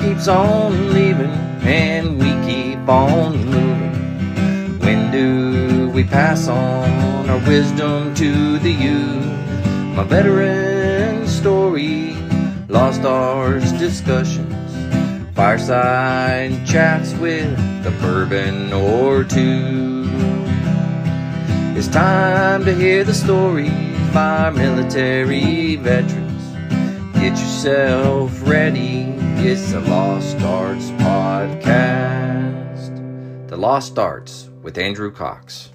keeps on leaving and we keep on moving. When do we pass on our wisdom to the youth? My veteran story, lost arts discussions, fireside chats with a bourbon or two. It's time to hear the stories by our military veterans. Get yourself ready, it's the Lost Arts Podcast. The Lost Arts with Andrew Cox.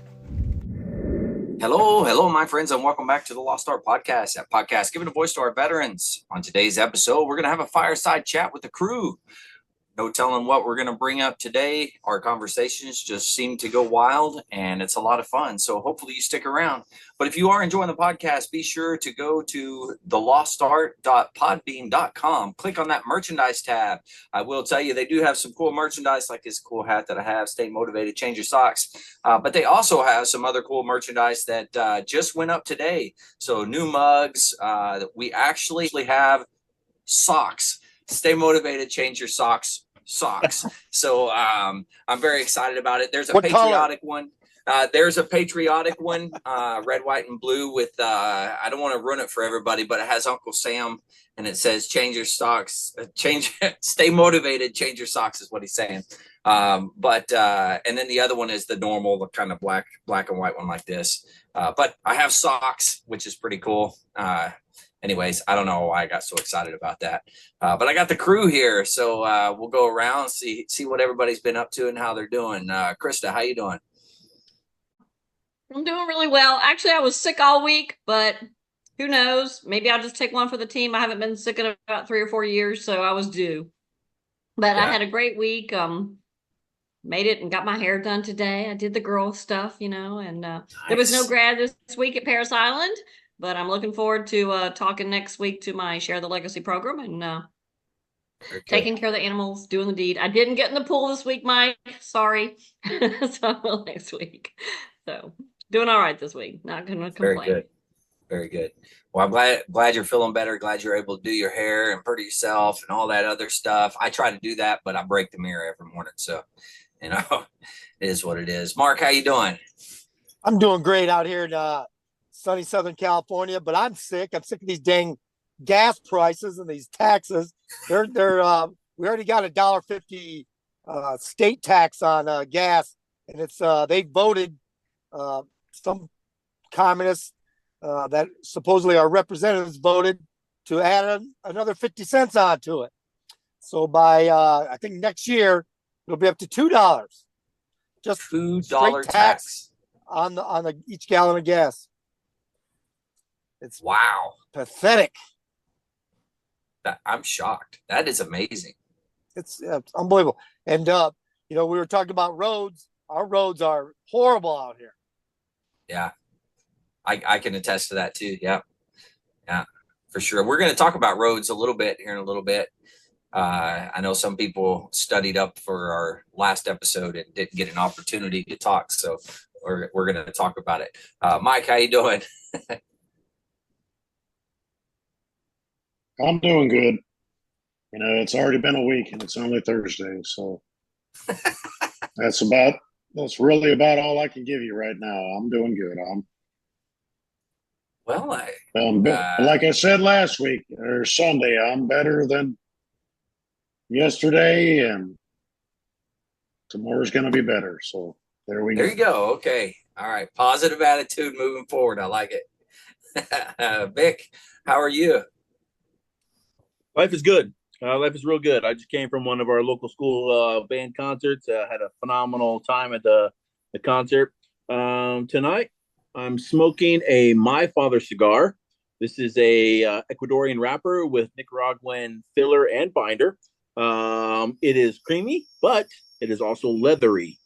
Hello, my friends, and welcome back to the Lost Art Podcast. That podcast giving a voice to our veterans. On today's episode, we're going to have a fireside chat with the crew. No telling what we're going to bring up today. Our conversations just seem to go wild, and it's a lot of fun. So hopefully you stick around. But if you are enjoying the podcast, be sure to go to thelostart.podbean.com. Click on that merchandise tab. I will tell you, they do have some cool merchandise, like this cool hat that I have, Stay Motivated, Change Your Socks. But they also have some other cool merchandise that just went up today. So new mugs. We actually have socks. Stay motivated, change your socks. So I'm very excited about it. There's a patriotic one. There's a patriotic one, red, white, and blue with, I don't want to ruin it for everybody, but it has Uncle Sam and it says, change your socks, stay motivated, change your socks is what he's saying. And then the other one is the normal, the kind of black and white one like this. But I have socks, which is pretty cool. Anyways, I don't know why I got so excited about that. But I got the crew here, so we'll go around, see what everybody's been up to and how they're doing. Krista, how you doing? I'm doing really well. Actually, I was sick all week, but who knows? Maybe I'll just take one for the team. I haven't been sick in about 3 or 4 years, so I was due. But yeah. I had a great week. Made it and got my hair done today. I did the girl stuff, and nice. There was no grad this week at Parris Island. But I'm looking forward to talking next week to my Share the Legacy program and taking care of the animals, doing the deed. I didn't get in the pool this week, Mike. Sorry. So I will next week. So doing all right this week. Not going to complain. Very good. Well, I'm glad you're feeling better. Glad you're able to do your hair and pretty yourself and all that other stuff. I try to do that, but I break the mirror every morning. So, it is what it is. Mark, how you doing? I'm doing great out here in sunny Southern California, but I'm sick. I'm sick of these dang gas prices and these taxes. We already got $1.50 state tax on gas, and it's they voted some communists that supposedly our representatives voted to add another 50 cents onto it. So by I think next year it'll be up to $2. Just $2 tax on each gallon of gas. It's wow, pathetic. I'm shocked. That is amazing. It's unbelievable. And we were talking about roads. Our roads are horrible out here. Yeah, I can attest to that too. Yeah, for sure. We're going to talk about roads a little bit here in a little bit. I know some people studied up for our last episode and didn't get an opportunity to talk, so we're going to talk about it. Mike, how you doing? I'm doing good. It's already been a week and it's only Thursday, so that's really about all I can give you right now. I'm doing good. Like I said last week or Sunday, I'm better than yesterday, and tomorrow's going to be better. So there we go. There you go. Okay. All right. Positive attitude moving forward. I like it. Vic, how are you? Life is good. Life is real good. I just came from one of our local school band concerts. Had a phenomenal time at the concert. Tonight, I'm smoking a My Father cigar. This is a Ecuadorian wrapper with Nicaraguan filler and binder. It is creamy, but it is also leathery.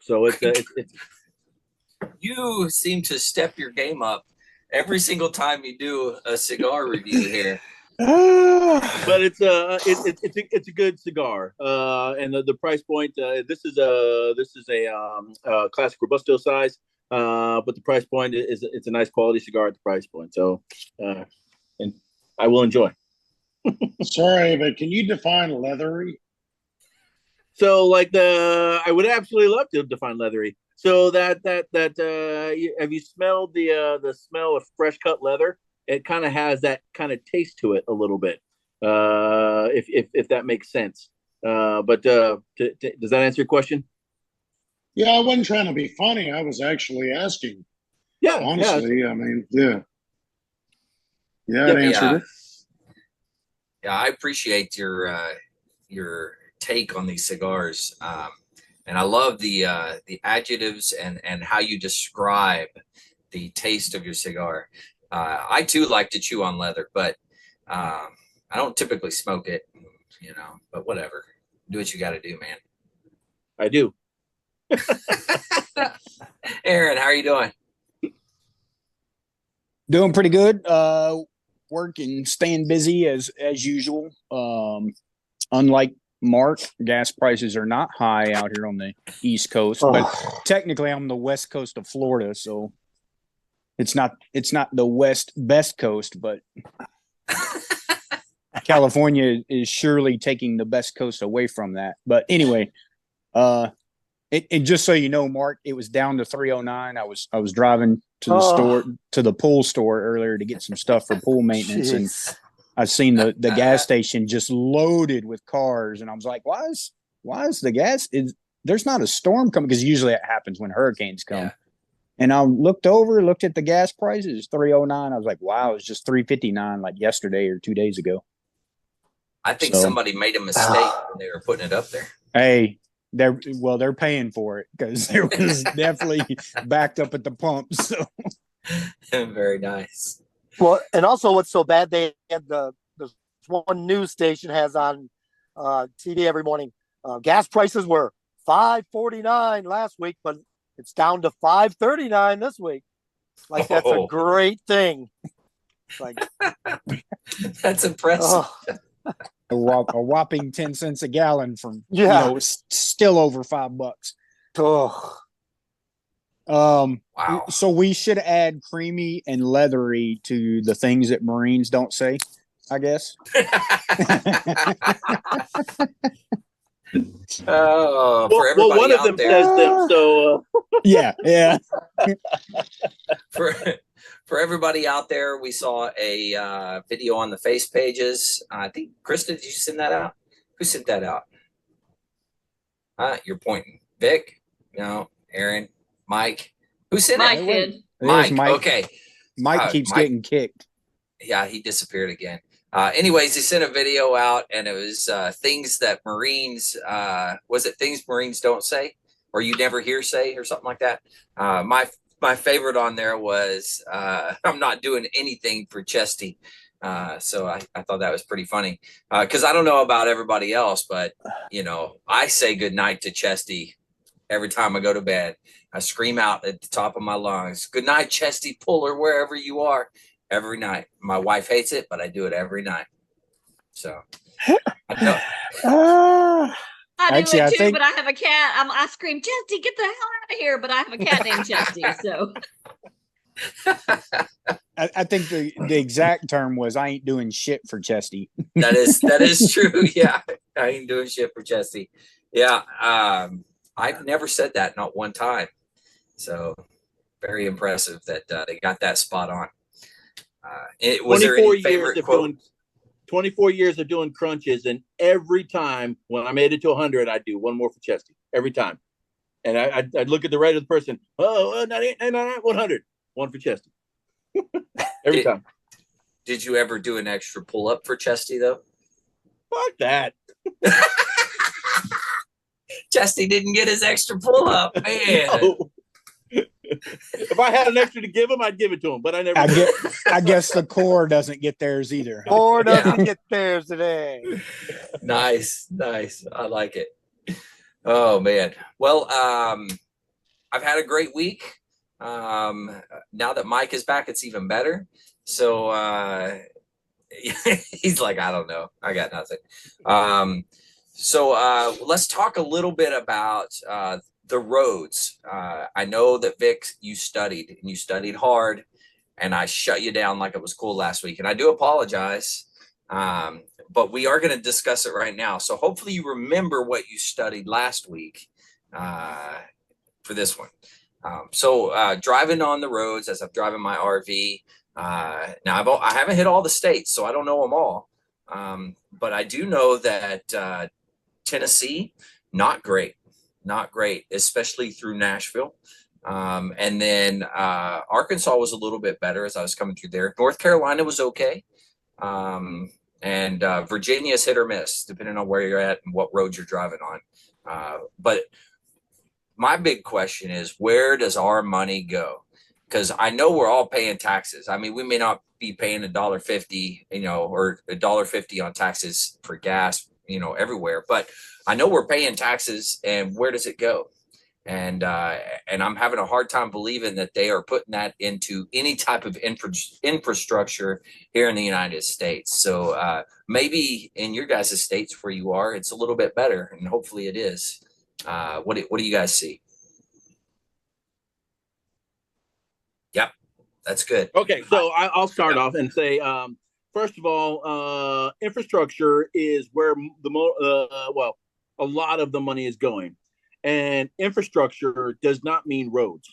So it's You seem to step your game up every single time you do a cigar review here. But it's a good cigar, and the price point. This is a classic Robusto size, but the price point is it's a nice quality cigar at the price point. So, and I will enjoy. Sorry, but can you define leathery? So like I would absolutely love to define leathery. So have you smelled the smell of fresh cut leather? It kind of has that kind of taste to it a little bit. If that makes sense. But does that answer your question? Yeah, I wasn't trying to be funny. I was actually asking. Yeah, Honestly, I mean, yeah. Yeah, Yeah, it answered Yeah, it. yeah, I appreciate your take on these cigars, and I love the adjectives and how you describe the taste of your cigar. I too like to chew on leather, but I don't typically smoke it, But whatever, do what you got to do, man. I do. Aaron, how are you doing? Doing pretty good. Working, staying busy as usual. Unlike Mark, gas prices are not high out here on the East Coast, but technically I'm on the west coast of Florida, so it's not the best coast, but California is surely taking the best coast away from that. But anyway, it just so you know, Mark, it was down to 309. I was driving to the store, to the pool store earlier to get some stuff for pool maintenance, and I've seen the gas station just loaded with cars, and I was like, why is the gas there's not a storm coming, because usually it happens when hurricanes come. Yeah. And I looked at the gas prices, 309. I was like, wow, it was just 359 like yesterday or 2 days ago. I think So- somebody made a mistake when they were putting it up there. Hey, they're paying for it, because there was definitely backed up at the pump. So Very nice. Well, and also what's so bad, they had the one news station has on TV every morning. Gas prices were $5.49 last week, but it's down to $5.39 this week. Like that's a Oh. great thing. Like, That's impressive. oh, a whopping 10 cents a gallon from Yeah. still over $5. oh. Wow. So we should add creamy and leathery to the things that Marines don't say, I guess. Oh, for Well, everybody one of out them there, says them. So Yeah. for everybody out there, we saw a video on the face pages. I think Krista, did you send that out? Who sent that out? You're pointing. Vic? No. Aaron? Mike? Who sent Mike it? did. There's Mike. Okay. Mike keeps Mike. getting kicked. Yeah, he disappeared again. Anyways, he sent a video out, and it was things that Marines, was it things Marines don't say, or you never hear say, or something like that. My favorite on there was I'm not doing anything for Chesty. So I thought that was pretty funny, because I don't know about everybody else, but I say good night to Chesty every time I go to bed. I scream out at the top of my lungs, "Good night, Chesty Puller, wherever you are." Every night. My wife hates it, but I do it every night. So I know. I do Actually, it I too, think- but I have a cat. I scream, Chesty, get the hell out of here! But I have a cat named Chesty, so I think the exact term was, I ain't doing shit for Chesty. that is true. Yeah, I ain't doing shit for Chesty. Yeah, I've never said that, not one time. So very impressive that they got that spot on. Was there 24 any years favorite of quote? doing 24 years of doing crunches, and every time when I made it to 100, I'd do one more for Chesty every time. And I'd look at the right of the person. Oh, not 100. One for Chesty. Every time. Did you ever do an extra pull up for Chesty though? Fuck that. Chesty didn't get his extra pull up, man. No. If I had an extra to give him, I'd give it to him, but I never. I guess the core doesn't get theirs either. Or doesn't get theirs today. Nice. I like it. Oh man. Well, I've had a great week. Now that Mike is back, it's even better. So he's like, I don't know. I got nothing. So let's talk a little bit about the roads. I know that Vic, you studied hard, and I shut you down like it was cool last week. And I do apologize. but we are going to discuss it right now. So hopefully you remember what you studied last week for this one. So driving on the roads as I'm driving my RV. Now I haven't hit all the states, so I don't know them all. But I do know that Tennessee, not great, especially through Nashville. And then Arkansas was a little bit better as I was coming through there. North Carolina was okay. And Virginia is hit or miss, depending on where you're at and what road you're driving on. But my big question is, where does our money go? Because I know we're all paying taxes. I mean, we may not be paying $1.50, or $1.50 on taxes for gas, everywhere, but I know we're paying taxes, and where does it go? And I'm having a hard time believing that they are putting that into any type of infrastructure here in the United States. So maybe in your guys' states where you are, it's a little bit better, and hopefully it is. What do you guys see? Yep, that's good. Okay, so I'll start off and say, first of all, infrastructure is where a lot of the money is going, and infrastructure does not mean roads.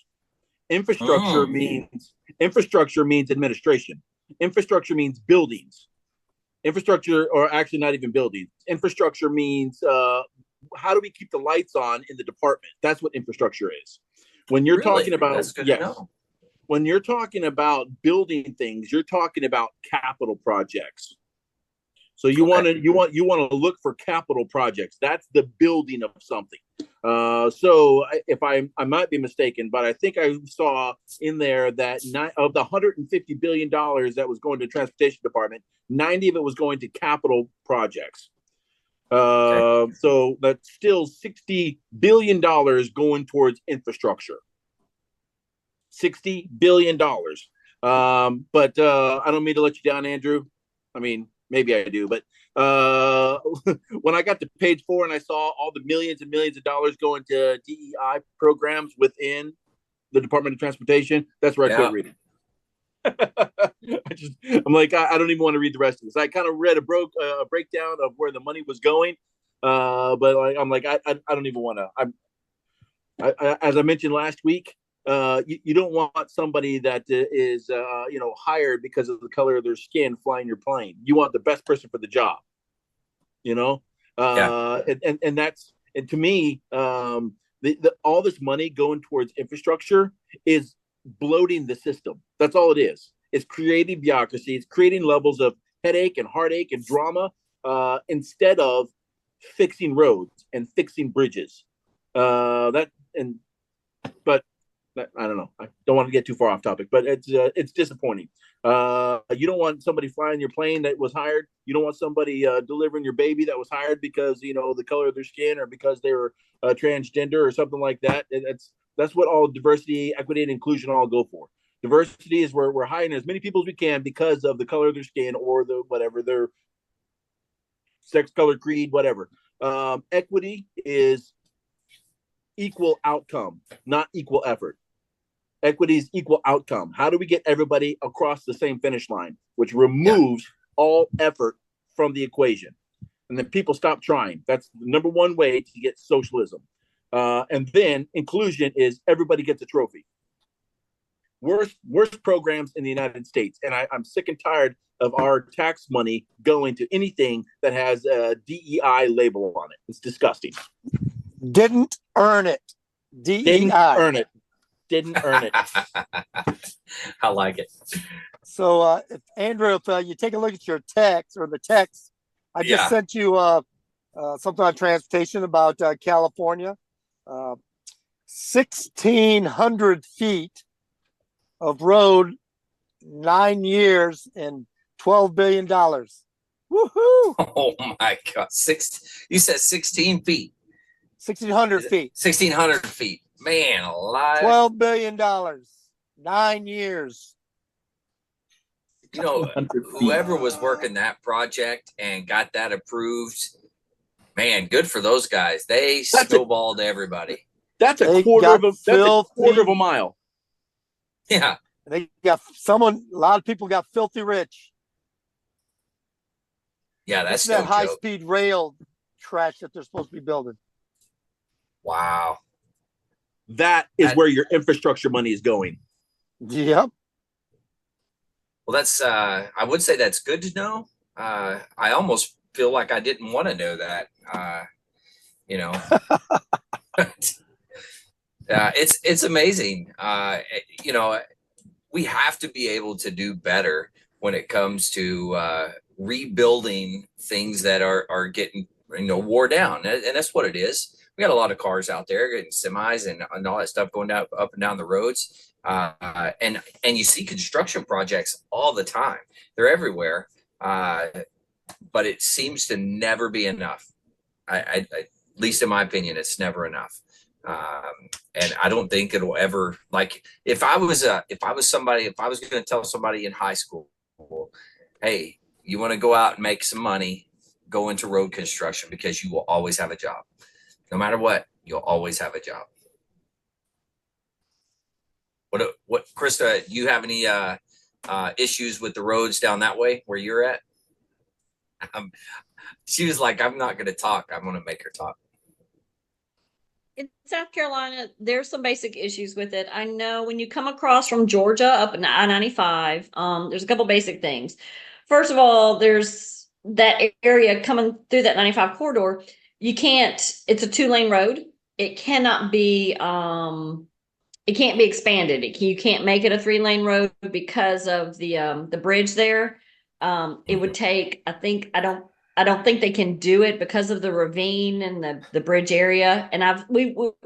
Infrastructure means administration. Infrastructure means buildings. Infrastructure, or actually not even buildings. Infrastructure means how do we keep the lights on in the department? That's what infrastructure is. When you're talking about, that's good to know. When you're talking about building things, you're talking about capital projects. So you want to look for capital projects. That's the building of something. So if I might be mistaken, but I think I saw in there that of the $150 billion that was going to the transportation department, 90 of it was going to capital projects. So that's still $60 billion going towards infrastructure. $60 billion. But I don't mean to let you down, Andrew. I mean, maybe I do, but when I got to page 4 and I saw all the millions and millions of dollars going to DEI programs within the Department of Transportation, that's where I quit reading. I'm like, I don't even want to read the rest of this. I kind of read a breakdown of where the money was going, but I'm like, I don't even want to. As I mentioned last week, you don't want somebody that is hired because of the color of their skin flying your plane. You want the best person for the job. And that's, and to me, all this money going towards infrastructure is bloating the system. That's all it is. It's creating bureaucracy. It's creating levels of headache and heartache and drama instead of fixing roads and fixing bridges. I don't know. I don't want to get too far off topic, but it's disappointing. You don't want somebody flying your plane that was hired. You don't want somebody delivering your baby that was hired because the color of their skin or because they were transgender or something like that. That's what all diversity, equity, and inclusion all go for. Diversity is where we're hiring as many people as we can because of the color of their skin or their sex, color, creed, whatever. Equity is equal outcome, not equal effort. Equity is equal outcome. How do we get everybody across the same finish line, which removes all effort from the equation? And then people stop trying. That's the number one way to get socialism. And then inclusion is everybody gets a trophy. Worst programs in the United States. And I'm sick and tired of our tax money going to anything that has a DEI label on it. It's disgusting. Didn't earn it. DEI. Didn't earn it. I like it. So, Andrew, if you take a look at your text or the text, I just sent you something on transportation about California. 1,600 feet of road, 9 years, and $12 billion. Woohoo! Oh my God! You said 16 feet. 1,600 feet. 1,600 feet. Man alive. $12 billion. 9 years. Whoever was working that project and got that approved, man, good for those guys. They snowballed everybody. That's a quarter of a mile. Yeah. They got a lot of people got filthy rich. Yeah, that's It's no that high joke. speed rail track that they're supposed to be building. Wow. That is That- where your infrastructure money is going. Yep. Well, that's I would say that's good to know. I almost feel like I didn't want to know that. You know, it's amazing. You know, we have to be able to do better when it comes to rebuilding things that are getting wore down, and that's what it is. We got a lot of cars out there, getting semis and all that stuff going down up and down the roads, and you see construction projects all the time. They're everywhere, but it seems to never be enough. At least in my opinion, it's never enough. And I don't think it'll ever, like, if I was going to tell somebody in high school, hey, you want to go out and make some money, go into road construction because you will always have a job. No matter what, you'll always have a job. What, Krista, do you have any issues with the roads down that way where you're at? She was like, I'm not going to talk. I'm going to make her talk. In South Carolina, there's some basic issues with it. I know when you come across from Georgia up in I-95, there's a couple basic things. First of all, there's that area coming through that 95 corridor. It's a 2-lane road. It cannot be, it can't be expanded. You can't make it a 3-lane road because of the bridge there. It would take, I don't think they can do it because of the ravine and the bridge area. And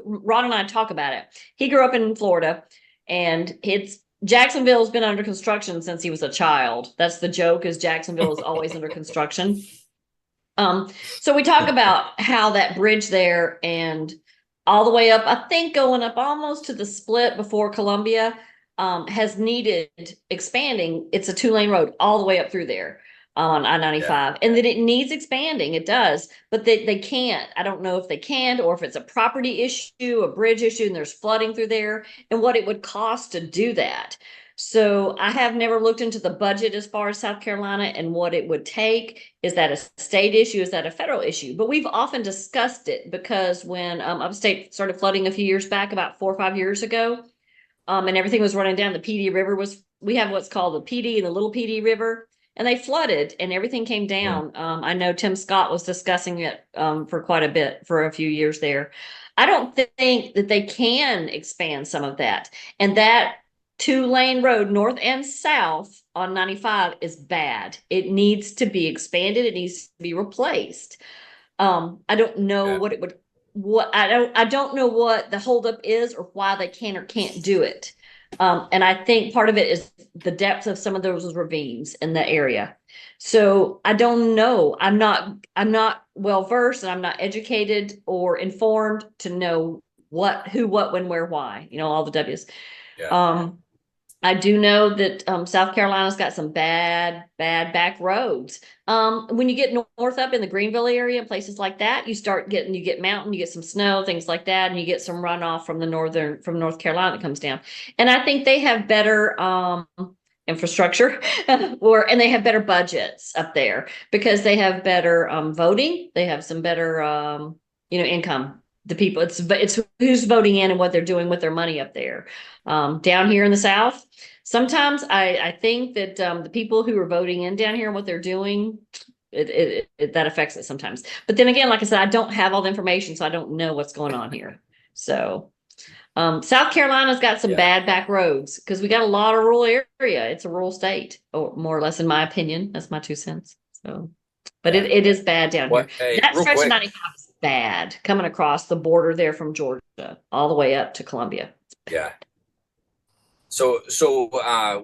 Ron and I talk about it. He grew up in Florida, and Jacksonville's been under construction since he was a child. That's the joke, is Jacksonville is always under construction. So we talk about how that bridge there and all the way up, I think going up almost to the split before Columbia, has needed expanding. It's a 2-lane road all the way up through there on I-95, and that it needs expanding. It does, but they can't. I don't know if they can, or if it's a property issue, a bridge issue, and there's flooding through there, and what it would cost to do that. So I have never looked into the budget as far as South Carolina and what it would take. Is that a state issue? Is that a federal issue? But we've often discussed it, because when upstate started flooding a few years back, about 4 or 5 years ago, and everything was running down, the PD River we have what's called the PD and the Little PD River, and they flooded and everything came down. I know Tim Scott was discussing it for quite a bit for a few years there. I don't think that they can expand some of that. And that 2-lane road, north and south on 95, is bad. It needs to be expanded. It needs to be replaced. I don't know I don't know what the holdup is or why they can or can't do it. And I think part of it is the depth of some of those ravines in the area. So I don't know. I'm not well versed, and I'm not educated or informed to know what, who, what, when, where, why, all the W's. Yeah. I do know that South Carolina's got some bad back roads. When you get north up in the Greenville area and places like that, you get mountain, you get some snow, things like that, and you get some runoff from North Carolina that comes down. And I think they have better infrastructure and they have better budgets up there because they have better voting. They have some better income. The people, it's who's voting in and what they're doing with their money up there. Down here in the South, sometimes I think that the people who are voting in down here and what they're doing, that affects it sometimes. But then again, like I said, I don't have all the information, so I don't know what's going on here. So South Carolina's got some bad back roads because we got a lot of rural area. It's a rural state, or more or less, in my opinion. That's my 2 cents. So, but it is bad down here. Hey, That real stretch of quick, 95 is bad, coming across the border there from Georgia all the way up to Columbia. yeah. So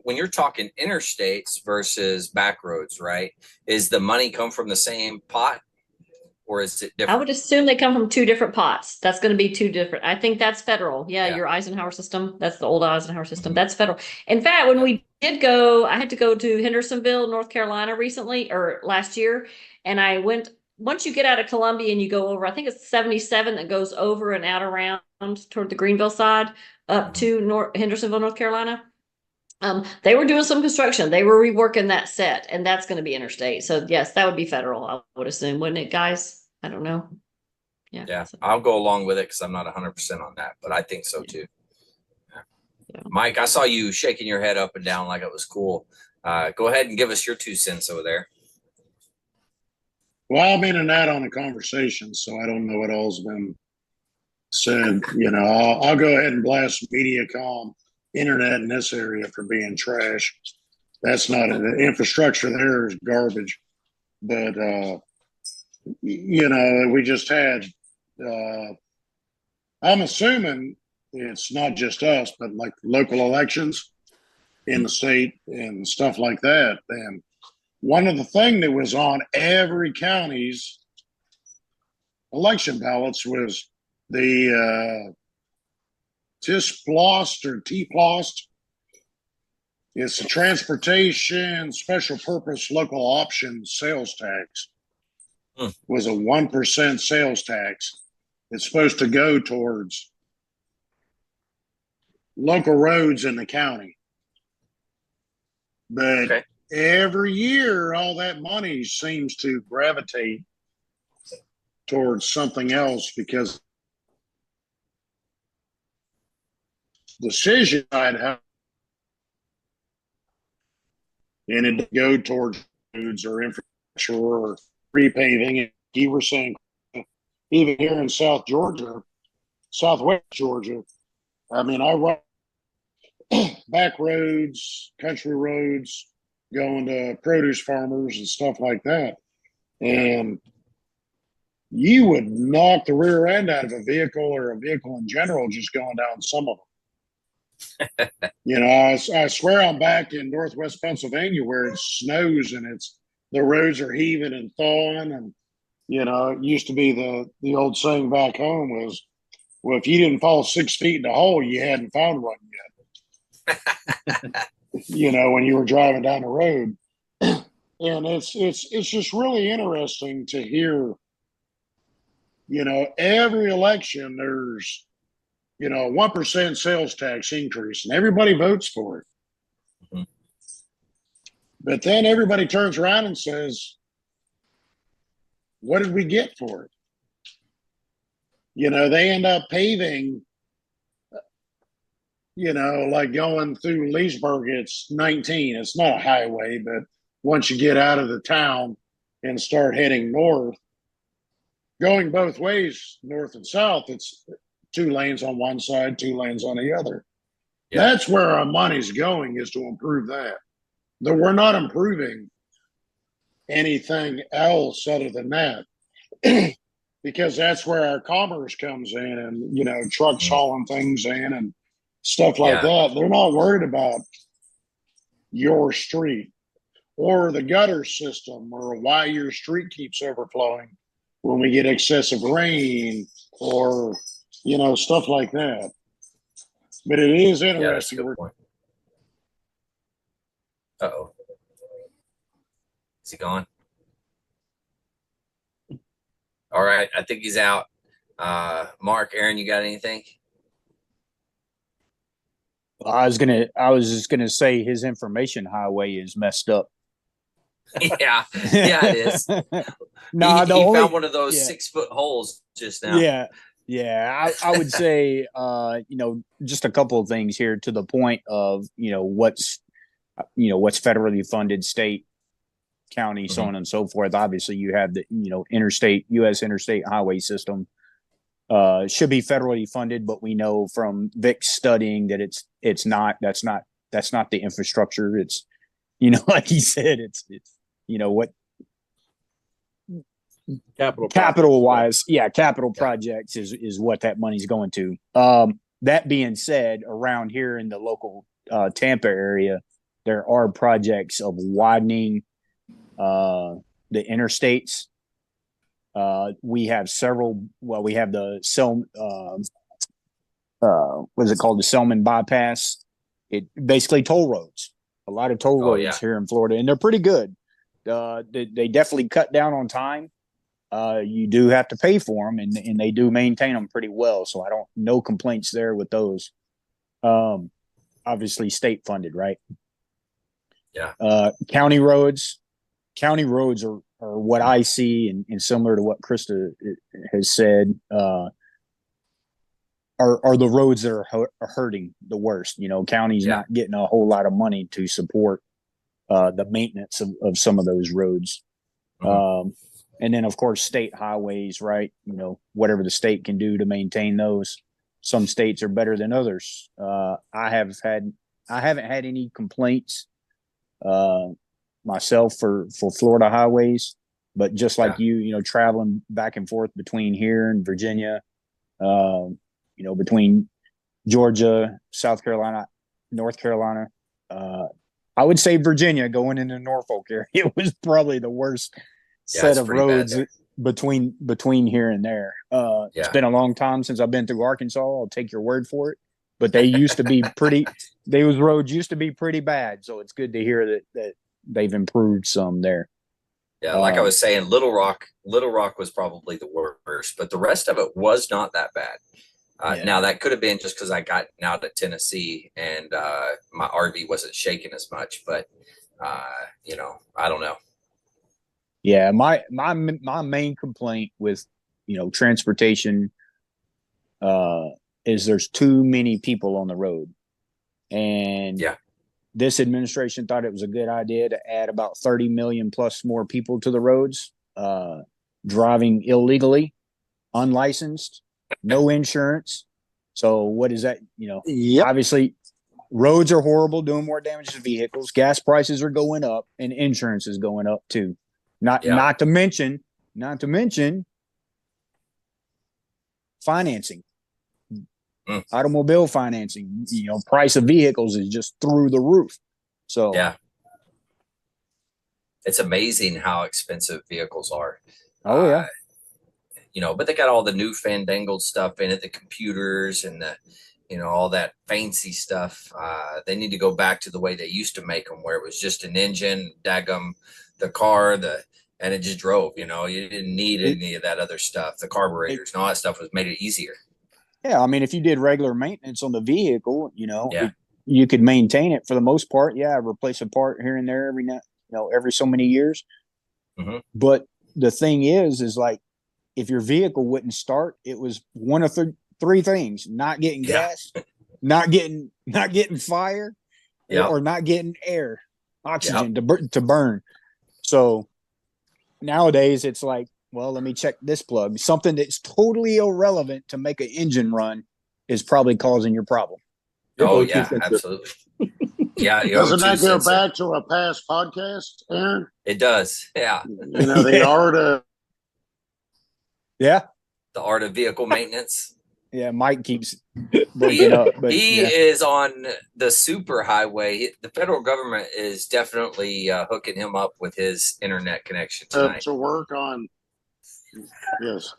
when you're talking interstates versus back roads, right? Is the money come from the same pot, or is it different? I would assume they come from 2 different pots. That's going to be 2 different. I think that's federal. Yeah, Yeah. your Eisenhower system. That's the old Eisenhower system. That's federal. In fact, when we did go, I had to go to Hendersonville, North Carolina recently, or last year. And I went, once you get out of Columbia and you go over, I think it's 77 that goes over and out around toward the Greenville side up to Hendersonville, North Carolina. They were doing some construction. They were reworking that set, and that's going to be interstate. So yes, that would be federal, I would assume, wouldn't it, guys? I don't know. Yeah. Yeah, So, I'll go along with it because I'm not 100% on that, but I think so too. Yeah. Mike, I saw you shaking your head up and down like it was cool. Go ahead and give us your 2 cents over there. Well, I'm in and out on the conversation, so I don't know what all's been said. I'll go ahead and blast MediaCom internet in this area for being trash. That's not the infrastructure there is garbage. But we just had. I'm assuming it's not just us, but like local elections in the state and stuff like that. And one of the things that was on every county's election ballots was the TISPLOST or TPLOST. It's a transportation special purpose local option sales tax. Was a 1% sales tax. It's supposed to go towards local roads in the county. But every year, all that money seems to gravitate towards something else because decision I'd have and it go towards roads or infrastructure or repaving. You were saying even here in South Georgia, Southwest Georgia, I mean, I run back roads, country roads, going to produce farmers and stuff like that. And you would knock the rear end out of a vehicle or a vehicle in general just going down some of them. I swear I'm back in Northwest Pennsylvania where it snows and the roads are heaving and thawing. And, it used to be the old saying back home was, well, if you didn't fall 6 feet in the hole, you hadn't found one yet. When you were driving down the road. And it's just really interesting to hear, every election there's, 1% sales tax increase and everybody votes for it. Mm-hmm. But then everybody turns around and says, what did we get for it? They end up paving, like going through Leesburg, it's 19. It's not a highway, but once you get out of the town and start heading north, going both ways, north and south, it's 2 lanes on one side, 2 lanes on the other. Yeah. That's where our money's going, is to improve that. Though we're not improving anything else other than that. Because that's where our commerce comes in and, trucks hauling things in and stuff like that. They're not worried about your street or the gutter system or why your street keeps overflowing when we get excessive rain or, stuff like that. But it is interesting. Uh-oh. Is he gone? All right. I think he's out. Mark, Aaron, you got anything? I was just gonna say his information highway is messed up. Yeah, it is. No, he found one of those 6-foot holes just now. Yeah. I would say, just a couple of things here to the point of, what's federally funded, state, county, so on and so forth. Obviously, you have the, U.S. interstate highway system should be federally funded, but we know from Vic's studying that it's not. That's not the infrastructure. It's, like he said, it's what capital wise, capital projects is what that money's going to. That being said, around here in the local Tampa area, there are projects of widening the interstates. We have several. Well, we have the what is it called? The Selman bypass. It basically toll roads. A lot of toll roads here in Florida, and they're pretty good. They definitely cut down on time. You do have to pay for them, and they do maintain them pretty well. So no complaints there with those. obviously state funded, right? Yeah. County roads are what I see, and similar to what Krista has said, are the roads that are hurting the worst. You know, county's Yeah. not getting a whole lot of money to support the maintenance of some of those roads. Mhm. And then of course state highways, right? You know, whatever the state can do to maintain those. Some states are better than others. I haven't had any complaints myself for Florida highways, but just like you know, traveling back and forth between here and Virginia, you know, between Georgia, South Carolina, North Carolina, I would say Virginia going into Norfolk area was probably the worst set it's of pretty bad roads there. between here and there. It's Yeah. been a long time since I've been through Arkansas. I'll take your word for it. But they used to be those roads used to be pretty bad. So it's good to hear that they've improved some there. Yeah, like I was saying, Little Rock was probably the worst, but the rest of it was not that bad. Yeah. Now that could have been just because I got out of Tennessee and my RV wasn't shaking as much, but you know, I don't know. Yeah, my main complaint with, you know, transportation is there's too many people on the road. And Yeah. this administration thought it was a good idea to add about 30 million plus more people to the roads, driving illegally, unlicensed, no insurance. So what is that? You know, Yep. obviously roads are horrible, doing more damage to vehicles. Gas prices are going up, and insurance is going up too. Not to mention financing. Automobile financing, you know, price of vehicles is just through the roof. So yeah, it's amazing how expensive vehicles are. Oh yeah. You know, but they got all the new fandangled stuff in it, the computers and the, you know, all that fancy stuff. They need to go back to the way they used to make them, where it was just an engine, daggum, the car, and it just drove. You know, you didn't need any of that other stuff. The carburetors and all that stuff was made it easier. Yeah, I mean, if you did regular maintenance on the vehicle, you know, Yeah. you could maintain it for the most part. Yeah, replace a part here and there every so many years. Mhm. But the thing is like, if your vehicle wouldn't start, it was one of three things: not getting Yeah. gas, not getting fire, Yeah. or not getting air, oxygen to burn. So nowadays it's like, well, let me check this plug. Something that's totally irrelevant to make an engine run is probably causing your problem. Oh yeah, absolutely. Yeah. Doesn't that go back to a past podcast, Aaron? It does. Yeah. You know, the art of Yeah. The art of vehicle maintenance. Yeah, Mike keeps breaking up. But he is on the super highway. The federal government is definitely hooking him up with his internet connection tonight. to work on. Yes.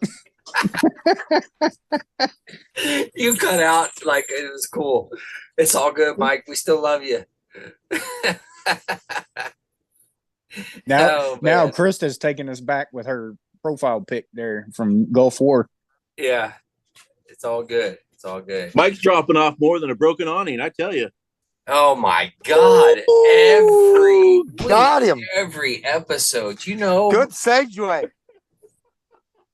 You cut out like it was cool. It's all good, Mike. We still love you. Now Krista's taking us back with her profile pic there from Gulf War. Yeah, it's all good. It's all good. Mike's dropping off more than a broken awning, I tell you. Oh my God! Got him. Every episode, you know. Good segue.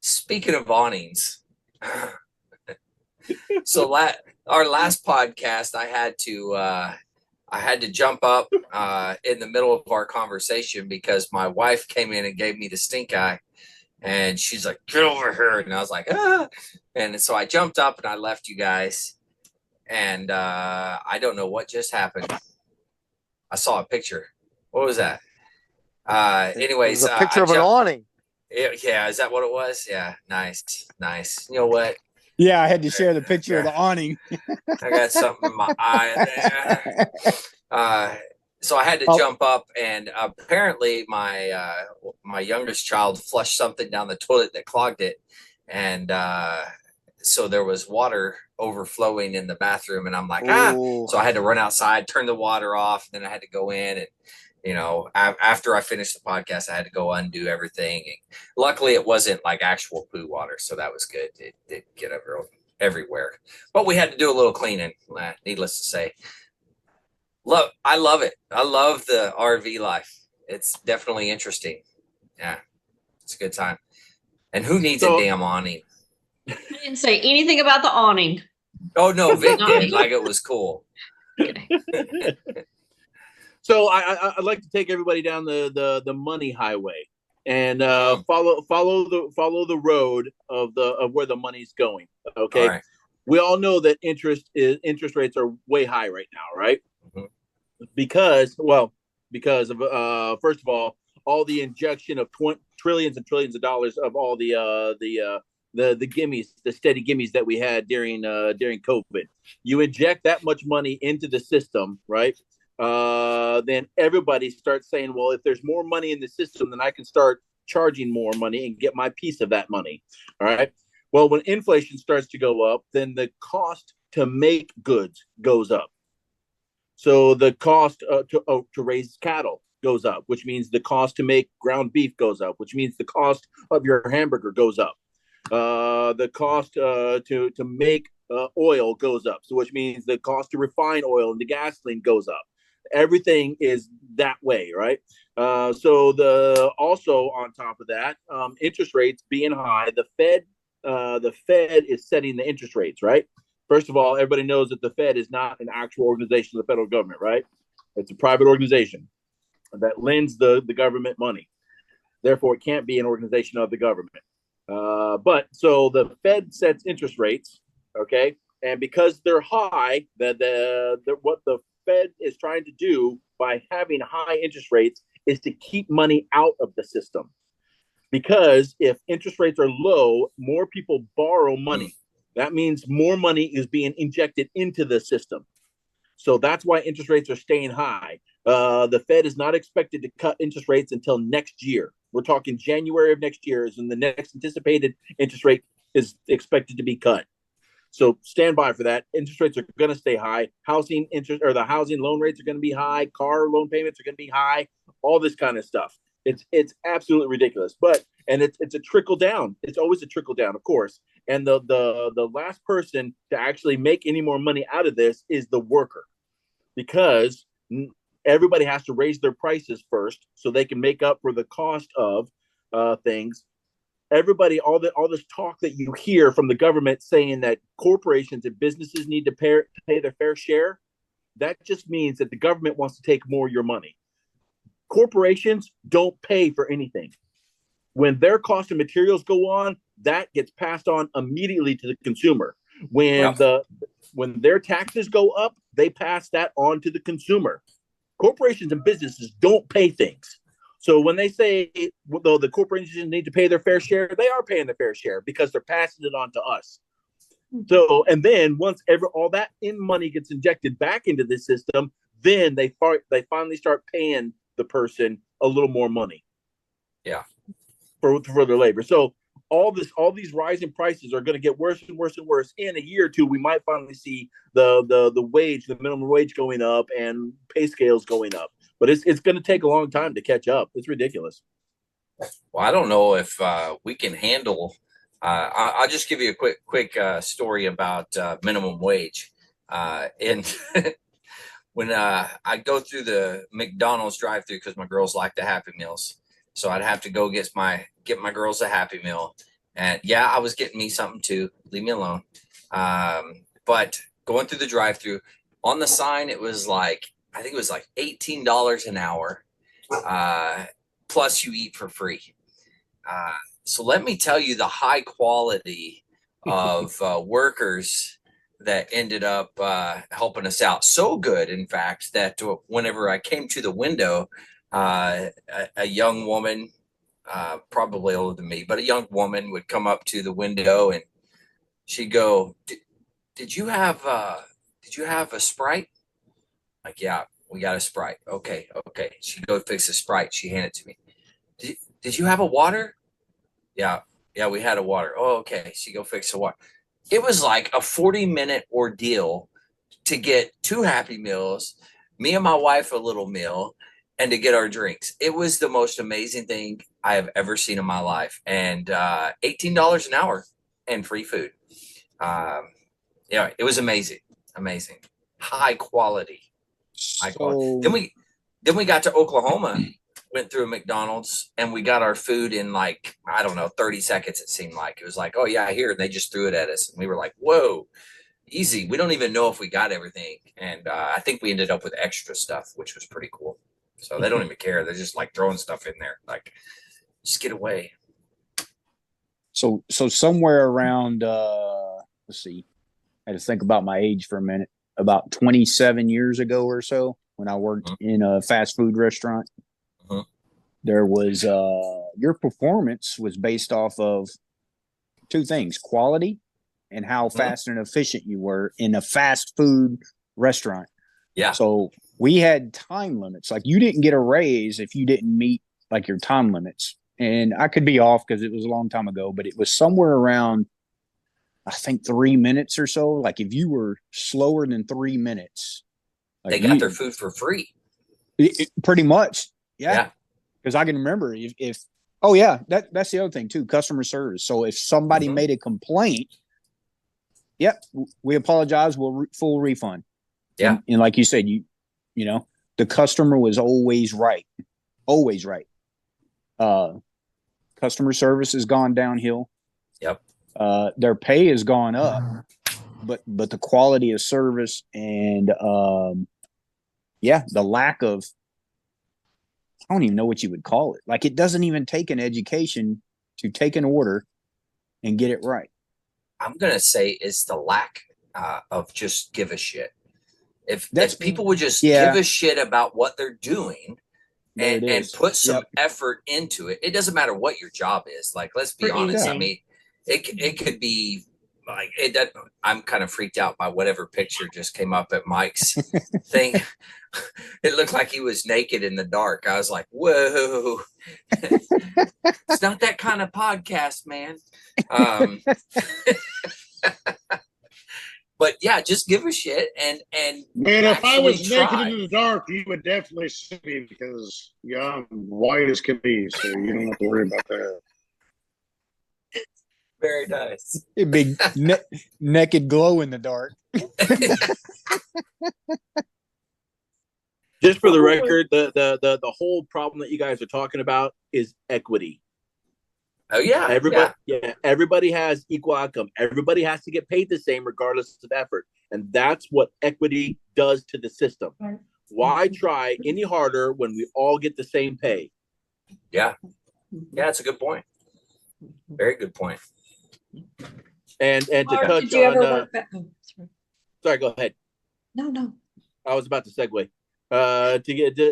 Speaking of awnings, so our last podcast, I had to jump up in the middle of our conversation because my wife came in and gave me the stink eye, and she's like, "Get over here!" And I was like, "Ah!" And so I jumped up and I left you guys, and I don't know what just happened. I saw a picture. What was that? Anyways, it was a picture of an awning. Yeah, is that what it was? Yeah, nice. You know what? Yeah, I had to share the picture of the awning. I got something in my eye there. So I had to jump up, and apparently my youngest child flushed something down the toilet that clogged it, and so there was water overflowing in the bathroom, and I'm like, So I had to run outside, turn the water off, then I had to go in and. You know, after I finished the podcast, I had to go undo everything. And luckily, it wasn't like actual poo water, so that was good. It didn't get everywhere. But we had to do a little cleaning, needless to say. I love it. I love the RV life. It's definitely interesting. Yeah, it's a good time. And who needs a So damn awning? I didn't say anything about the awning. Oh no, Vic Not did me. like it was cool. Okay. so I'd like to take everybody down the money highway and Mhm. follow the road of where the money's going. All Okay. right. We all know that interest rates are way high right now, right? Mhm. Because of first of all the injection of trillions and trillions of dollars of all the gimmies, the steady gimmies that we had during COVID. You inject that much money into the system, right? Then everybody starts saying, well, if there's more money in the system, then I can start charging more money and get my piece of that money. All right. Well, when inflation starts to go up, then the cost to make goods goes up. So the cost to raise cattle goes up, which means the cost to make ground beef goes up, which means the cost of your hamburger goes up. The cost to make oil goes up, so which means the cost to refine oil and the gasoline goes up. Everything is that way, right? So the also on top of that, interest rates being high, the Fed is setting the interest rates, right? First of all, everybody knows that the Fed is not an actual organization of the federal government, right? It's a private organization that lends the government money. Therefore, it can't be an organization of the government. But so the Fed sets interest rates, okay, and because they're high, what the Fed is trying to do by having high interest rates is to keep money out of the system. Because if interest rates are low, more people borrow money. That means more money is being injected into the system. So that's why interest rates are staying high. The Fed is not expected to cut interest rates until next year. We're talking January of next year, is when the next anticipated interest rate is expected to be cut. So stand by for that. Interest rates are going to stay high. Housing interest or the housing loan rates are going to be high. Car loan payments are going to be high. All this kind of stuff. It's absolutely ridiculous. But and it's a trickle down. It's always a trickle down, of course. And the last person to actually make any more money out of this is the worker, because everybody has to raise their prices first so they can make up for the cost of things. Everybody, all this talk that you hear from the government saying that corporations and businesses need to pay their fair share, that just means that the government wants to take more of your money. Corporations don't pay for anything. When their cost of materials go on, that gets passed on immediately to the consumer. When Yep. when their taxes go up, they pass that on to the consumer. Corporations and businesses don't pay things. So when they say, though, the corporations need to pay their fair share, they are paying their fair share because they're passing it on to us. So, and then once all that in money gets injected back into the system, then they finally start paying the person a little more money. Yeah. For their labor. So all these rising prices are going to get worse and worse and worse. In a year or two, we might finally see the minimum wage going up and pay scales going up. But it's going to take a long time to catch up. It's ridiculous. Well, I don't know if we can handle. I'll just give you a quick story about minimum wage. And when I go through the McDonald's drive-through because my girls like the Happy Meals, so I'd have to go get my girls a Happy Meal, and yeah, I was getting me something too. Leave me alone. But going through the drive-through, on the sign it was like, I think it was like $18 an hour, plus you eat for free. So let me tell you the high quality of workers that ended up helping us out. So good, in fact, that whenever I came to the window, a young woman, probably older than me, but a young woman would come up to the window and she'd go, "Did you have a Sprite?" Like, yeah, we got a Sprite. Okay. She'd go fix a Sprite. She handed it to me. Did you have a water? Yeah, we had a water. Oh, okay. She go fix the water. It was like a 40-minute ordeal to get 2 Happy Meals, me and my wife a little meal, and to get our drinks. It was the most amazing thing I have ever seen in my life. And $18 an hour and free food. Yeah, it was amazing. Amazing. High quality. high quality. So Then we got to Oklahoma, went through a McDonald's, and we got our food in like, I don't know, 30 seconds. It seemed like it was like, oh yeah, here. And they just threw it at us, and we were like, whoa, easy. We don't even know if we got everything, and I think we ended up with extra stuff, which was pretty cool. So they don't even care. They're just like throwing stuff in there, like, just get away. so somewhere around let's see. I had to think about my age for a minute. About 27 years ago or so, when I worked in a fast food restaurant, there was your performance was based off of two things: quality and how fast and efficient you were in a fast food restaurant. Yeah. So we had time limits. Like, you didn't get a raise if you didn't meet like your time limits. And I could be off because it was a long time ago, but it was somewhere around, I think, 3 minutes or so. Like, if you were slower than 3 minutes, like, They got their food for free. pretty much. Yeah. Yeah. Because I can remember if oh yeah, that's the other thing too, customer service. So if somebody made a complaint, yep, we apologize, we'll full refund. Yeah. And like you said, you know, the customer was always right. Always right. Customer service has gone downhill. Yep. Their pay has gone up, but the quality of service and the lack of, I don't even know what you would call it. Like, it doesn't even take an education to take an order and get it right. I'm gonna say it's the lack of just give a shit. If people would just Yeah. give a shit about what they're doing There it and is. put some Yep. effort into it, it doesn't matter what your job is. Like, let's be For honest. I anything. mean, it could be like it. I'm kind of freaked out by whatever picture just came up at Mike's thing. It looked like he was naked in the dark. I was like, whoa. It's not that kind of podcast, man. But yeah, just give a shit and Man, if I was actually naked try. in the dark, you would definitely see me because I'm white as can be, so you don't have to worry about that. Very nice. A big naked glow in the dark. Just for the record, the whole problem that you guys are talking about is equity. Oh yeah, Everybody has equal outcome. Everybody has to get paid the same regardless of effort, and that's what equity does to the system. Why try any harder when we all get the same pay? yeah. It's a good point. Very good point. And to Mark, touch did you ever on, work back? Oh, sorry. sorry, go ahead. No. I was about to segue. To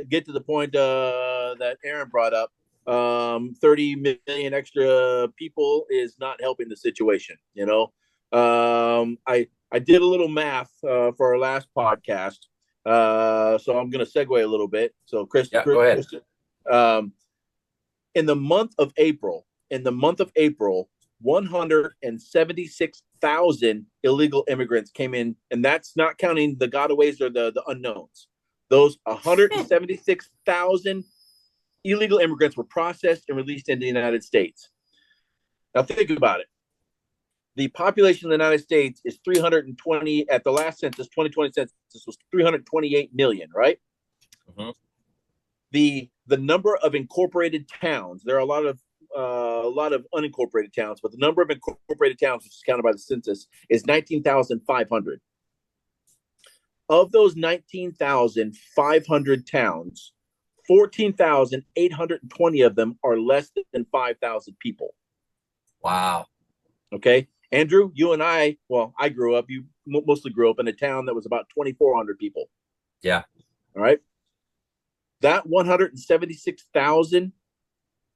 get to the point that Aaron brought up, 30 million extra people is not helping the situation. You know, I did a little math for our last podcast, so I'm going to segue a little bit. So, Chris, Go ahead. In the month of April, 176,000 illegal immigrants came in, and that's not counting the gotaways or the unknowns. Those 176,000 illegal immigrants were processed and released into the United States. Now think about it. The population of the United States is 320, at the last census, 2020 census was 328 million, right? Mm-hmm. The number of incorporated towns, there are a lot of unincorporated towns, but the number of incorporated towns, which is counted by the census, is 19,500. Of those 19,500 towns, 14,820 of them are less than 5,000 people. Wow. Okay. Andrew, you and I grew up, you mostly grew up in a town that was about 2,400 people. Yeah. All right. That 176,000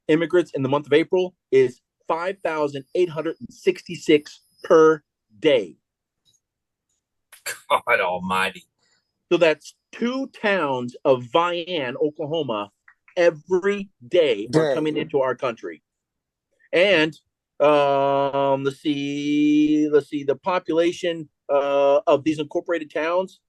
immigrants in the month of April is 5,866 per day. God almighty. So that's 2 towns of Vian, Oklahoma, every day are coming into our country. And let's see, the population of these incorporated towns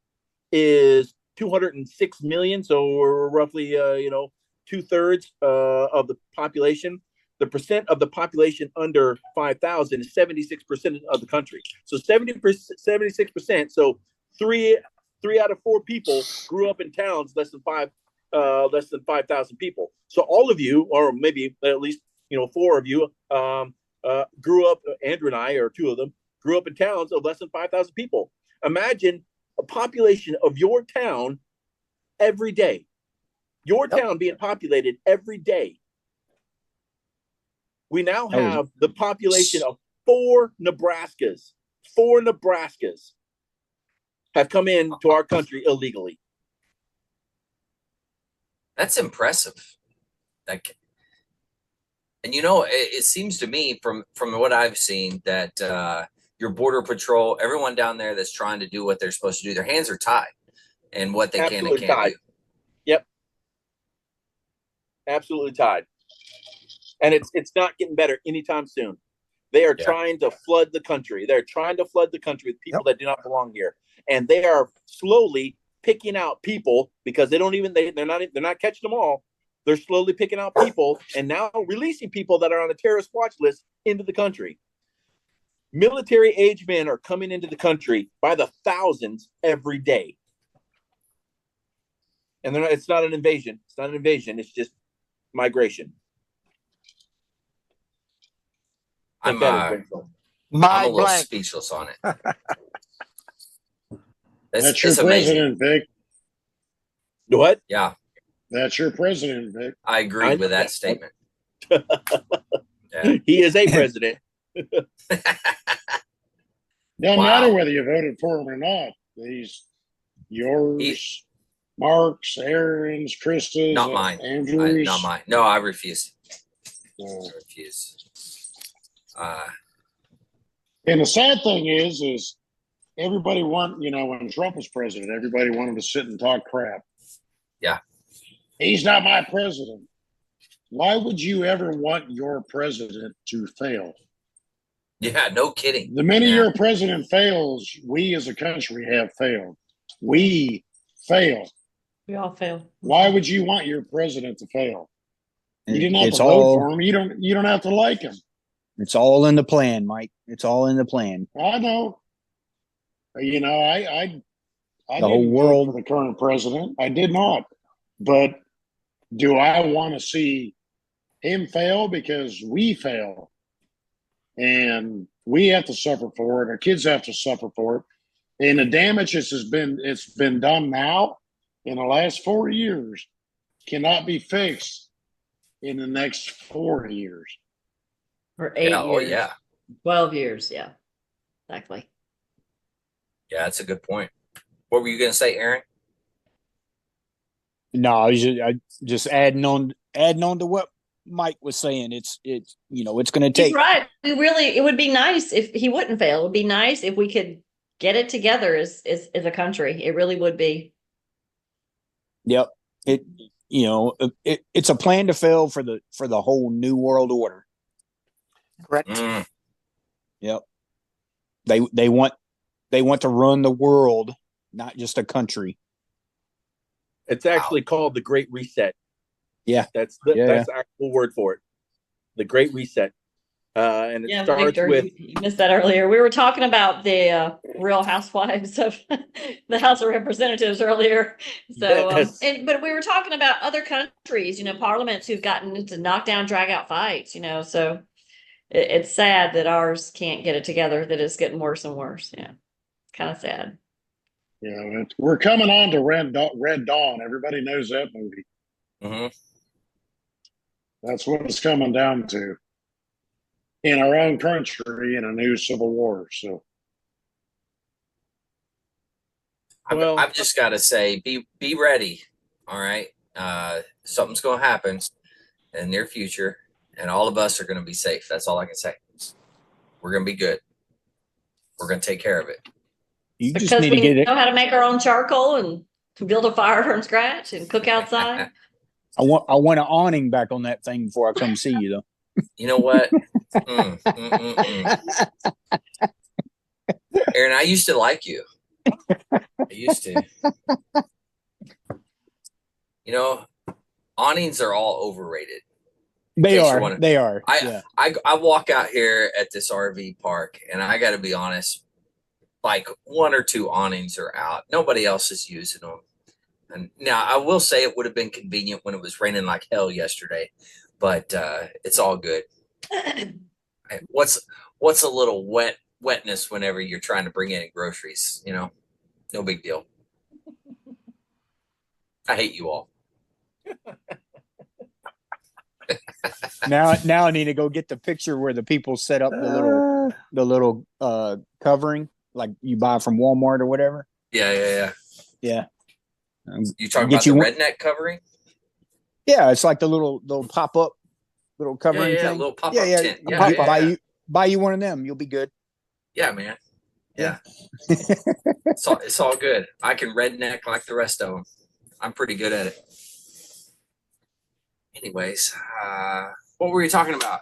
is 206 million. So we're roughly, 2/3 of the population. The percent of the population under 5,000 is 76% of the country. So 76%. So 3 out of 4 people grew up in towns less than 5,000 people. So all of you, or maybe at least 4 of you, grew up. Andrew and I, or 2 of them, grew up in towns of less than 5,000 people. Imagine a population of your town every day. Your town being populated every day. We now have the population of 4 Nebraskas. 4 Nebraskas have come into our country illegally. That's impressive. Like, and it seems to me from what I've seen that your border patrol, everyone down there that's trying to do what they're supposed to do, their hands are tied and what they can and can't do. Yep. Absolutely tied. And it's not getting better anytime soon. They are trying to flood the country. They're trying to flood the country with people that do not belong here. And they are slowly picking out people because they're not catching them all. They're slowly picking out people and now releasing people that are on the terrorist watch list into the country. Military age men are coming into the country by the thousands every day. And it's not an invasion. It's not an invasion. It's just migration. I'm a little speechless on it. That's your president, Vic. What? Yeah. That's your president, Vic. I agree with that statement. He is a president. Doesn't matter whether you voted for him or not. He's yours, Mark's, Aaron's, Krista's, not mine. Andrew's. Not mine. No, I refuse. I refuse. And the sad thing is everybody when Trump was president, everybody wanted to sit and talk crap. Yeah. He's not my president. Why would you ever want your president to fail? Yeah, no kidding. The minute your president fails, we as a country have failed. We fail. We all fail. Why would you want your president to fail? You didn't have to vote for him. You don't have to like him. It's all in the plan, Mike. It's all in the plan. I know. I the whole world for the current president. I did not. But do I want to see him fail? Because we fail. And we have to suffer for it. Our kids have to suffer for it. And the damage it's been done now in the last 4 years cannot be fixed in the next 4 years. Or 8 years. Oh, yeah. 12 years. Yeah, exactly. Yeah, that's a good point. What were you going to say, Aaron? No, I just adding on to what Mike was saying. It's going to take. He's right. It would be nice if he wouldn't fail. It would be nice if we could get it together as a country. It really would be. Yep. It's a plan to fail for the whole new world order. Correct. Yep. They want to run the world, not just a country. It's actually called the Great Reset. Yeah. That's the actual word for it. The Great Reset. And it starts Victor, with. you missed that earlier. We were talking about the Real Housewives of the House of Representatives earlier. So, but we were talking about other countries, parliaments who've gotten into knockdown, drag out fights, so it's sad that ours can't get it together, that it's getting worse and worse. Yeah. Kind of sad. Yeah, we're coming on to Red Dawn. Everybody knows that movie. Mm-hmm. That's what it's coming down to. In our own country, in a new civil war. So, I've just got to say, be ready. All right, something's going to happen in the near future, and all of us are going to be safe. That's all I can say. We're going to be good. We're going to take care of it. You because just need to get it. Know how to make our own charcoal and to build a fire from scratch and cook outside. I want an awning back on that thing before I come see you, though. You know what? Aaron, I used to like you. I used to. Awnings are all overrated. They are. I walk out here at this RV park, and I got to be honest. like 1 or 2 awnings are out. Nobody else is using them. And now I will say it would have been convenient when it was raining like hell yesterday, but it's all good. What's a little wetness whenever you're trying to bring in groceries, no big deal. I hate you all. Now I need to go get the picture where the people set up the little covering like you buy from Walmart or whatever. Yeah. Yeah. You talking Get about the you redneck covering? Yeah, it's like the little pop up little covering Yeah, thing. little pop-up tent. I'll Yeah. buy you one of them. You'll be good. Yeah, man. Yeah. It's all good. I can redneck like the rest of them. I'm pretty good at it. Anyways, what were we talking about?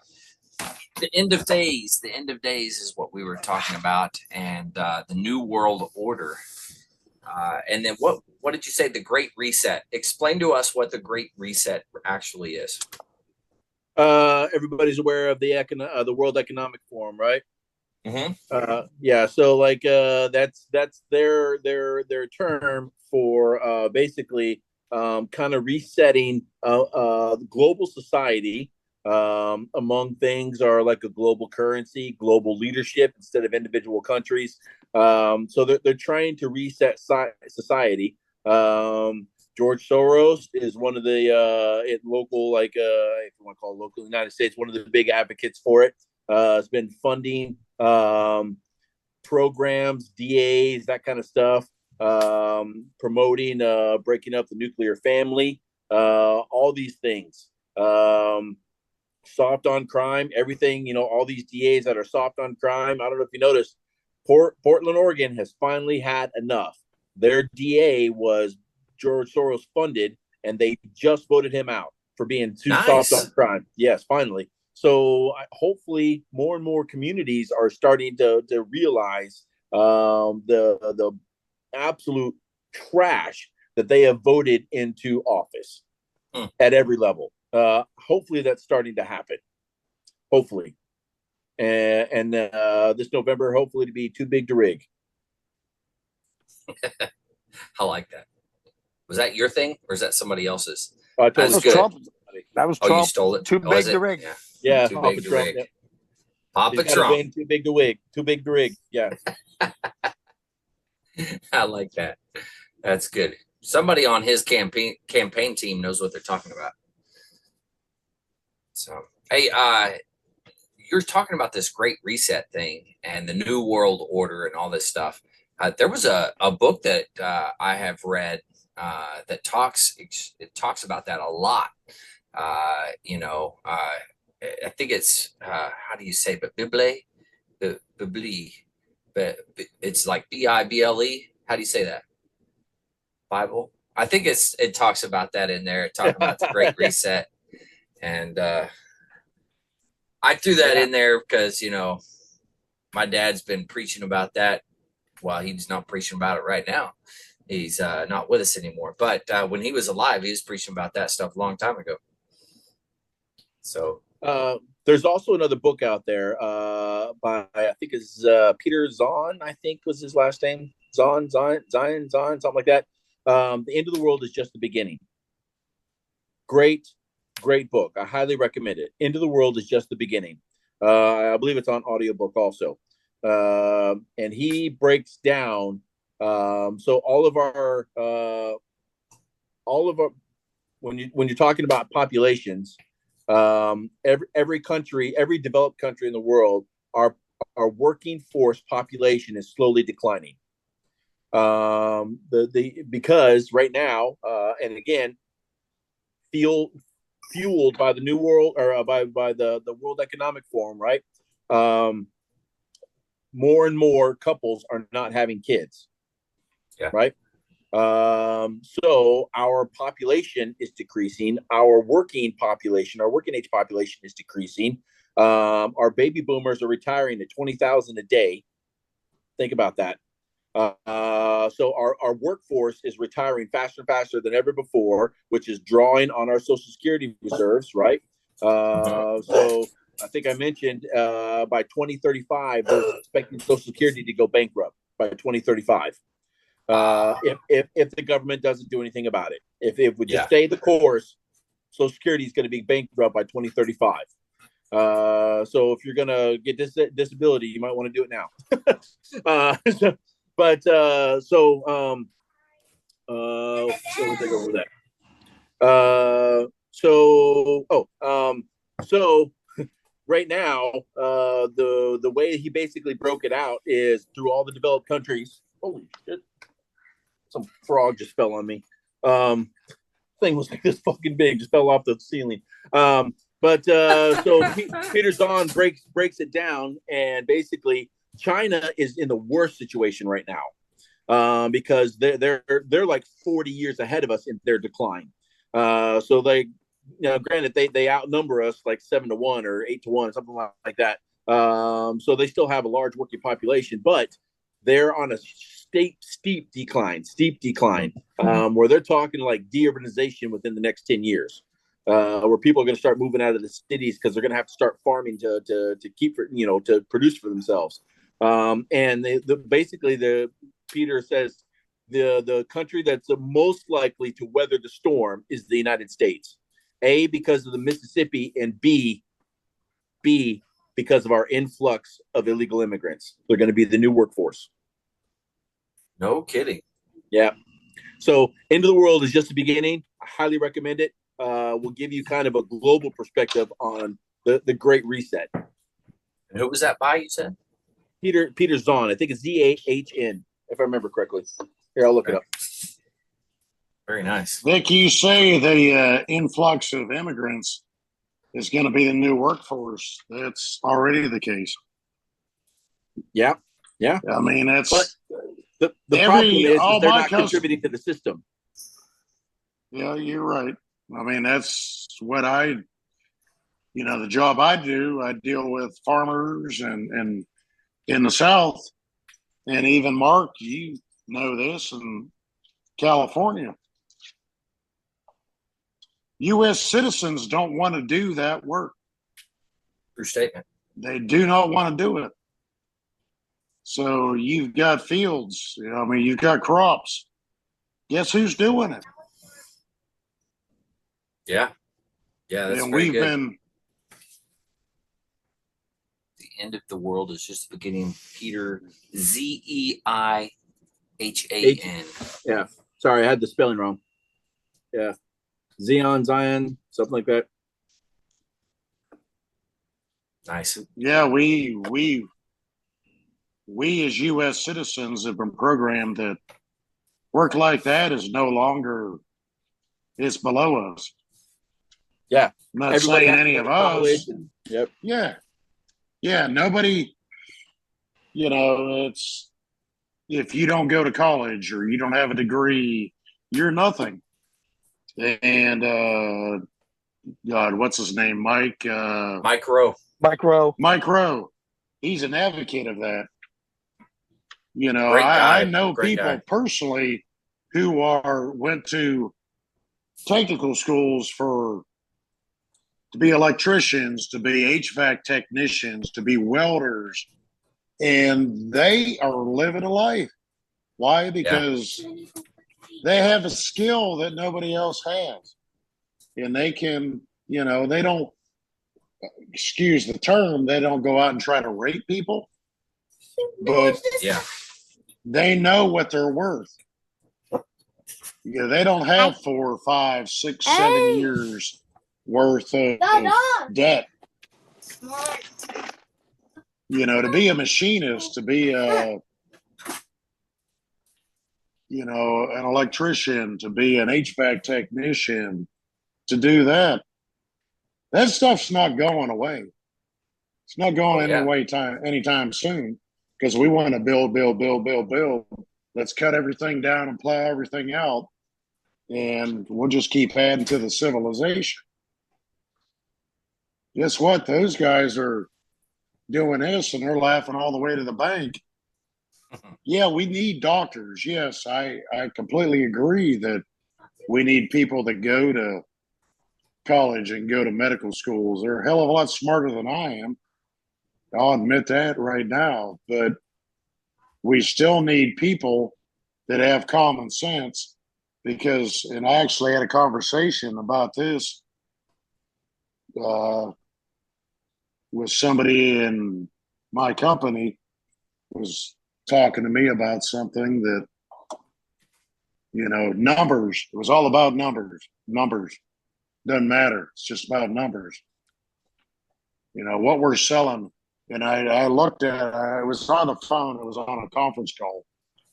The end of days. The end of days is what we were talking about, and the New World Order. And then what did you say? The Great Reset. Explain to us what the Great Reset actually is. Everybody's aware of the World Economic Forum, right? Mm-hmm. Yeah. So like that's their term for basically kind of resetting global society. Among things are like a global currency, global leadership instead of individual countries. So they're trying to reset society. George Soros is one of the local, like if you want to call it local, United States, one of the big advocates for it. Has been funding programs, DAs, that kind of stuff, promoting breaking up the nuclear family, all these things. Soft on crime, everything, all these DAs that are soft on crime. I don't know if you noticed, Portland, Oregon has finally had enough. Their DA was George Soros funded, and they just voted him out for being too soft on crime. Yes, finally. So hopefully more and more communities are starting to realize the absolute trash that they have voted into office at every level. Hopefully that's starting to happen. Hopefully. And this November, hopefully to be too big to rig. I like that. Was that your thing, or is that somebody else's? That was Trump. Oh, you stole it. Too big to rig. Yeah, too Papa big to Trump. rig. Yep. Papa Trump. Too big to wig. Too big to rig. Yeah. I like that. That's good. Somebody on his campaign team knows what they're talking about. So, hey, you're talking about this Great Reset thing and the New World Order and all this stuff. There was a book that I have read that talks about that a lot. I think it's how do you say, but Bible, but it's like Bible. How do you say that? Bible. I think it talks about that in there. It talks about the Great Reset, and I threw that in there because my dad's been preaching about that. Well, he's not preaching about it right now. He's not with us anymore. But when he was alive, he was preaching about that stuff a long time ago. So there's also another book out there by I think it's Peter Zahn, I think was his last name. Zahn, something like that. The End of the World is Just the Beginning. Great book. I highly recommend it. End of the World is Just the Beginning. I believe it's on audiobook also. And he breaks down so all of our when you're talking about populations, every country, every developed country in the world, our working force population is slowly declining. Because right now, and again, fueled by the New World or by the World Economic Forum, right? More and more couples are not having kids. Yeah. Right. So our population is decreasing. Our working age population is decreasing. Our baby boomers are retiring at 20,000 a day. Think about that. So our workforce is retiring faster and faster than ever before, which is drawing on our Social Security reserves, right? So I think I mentioned by 2035, they're expecting Social Security to go bankrupt by 2035. If the government doesn't do anything about it, if we just stay the course, Social Security is going to be bankrupt by 2035. So if you're gonna get this disability, you might want to do it now. So we'll take over that. So right now, the way he basically broke it out is through all the developed countries. Holy shit! Some frog just fell on me. Thing was like this fucking big, just fell off the ceiling. So Peter Zahn breaks it down, and basically China is in the worst situation right now because they're like 40 years ahead of us in their decline. So they, granted they outnumber us like 7-1 or 8-1, something like that. So they still have a large working population, but they're on a steep decline, where they're talking like deurbanization within the next 10 years. Where people are going to start moving out of the cities because they're going to have to start farming to keep, to produce for themselves. And Peter says the country that's the most likely to weather the storm is the United States. A, because of the Mississippi, and B, because of our influx of illegal immigrants. They're going to be the new workforce. No kidding. Yeah. So End of the World is just the beginning. I highly recommend it. Will give you kind of a global perspective on the Great Reset. And who was that by, you said? Peter Zahn. I think it's Zahn, if I remember correctly. Here, I'll look it up. Very nice. Vic, you say the influx of immigrants is going to be the new workforce. That's already the case. Yeah. I mean, that's... But the problem is they're not contributing to the system. Yeah, you're right. I mean, that's what the job I do, I deal with farmers and in the South, and even Mark, you know this, in California, U.S. citizens don't want to do that work. True statement. They do not want to do it. So you've got fields, you've got crops. Guess who's doing it? Yeah, that's and very we've good. been. The end of the world is just the beginning. Peter Zeihan. Yeah, sorry, I had the spelling wrong. Yeah, Zion, something like that. Nice. Yeah, we as U.S. citizens have been programmed that work like that is no longer. It's below us. Yeah. I'm not saying any of us. Yep. Yeah. Nobody, it's if you don't go to college or you don't have a degree, you're nothing. And God, what's his name? Mike Rowe. Mike Rowe. He's an advocate of that. I know people personally who went to technical schools to be electricians, to be HVAC technicians, to be welders, and they are living a life. Why? Because they have a skill that nobody else has, and they can, they don't, excuse the term, they don't go out and try to rape people, but they know what they're worth. They don't have 4, 5, 6, 7 years worth of debt. To be a machinist, to be an electrician, to be an HVAC technician, to do that stuff's not going away. It's not going anytime soon, because we want to build. Let's cut everything down and plow everything out, and we'll just keep adding to the civilization. Guess what? Those guys are doing this, and they're laughing all the way to the bank. Yeah, we need doctors. Yes, I completely agree that we need people that go to college and go to medical schools. They're a hell of a lot smarter than I am. I'll admit that right now. But we still need people that have common sense because, and I actually had a conversation about this with somebody in my company was talking to me about something that, numbers. It was all about numbers. Numbers. Doesn't matter. It's just about numbers. What we're selling. And I looked at, I was on the phone, it was on a conference call,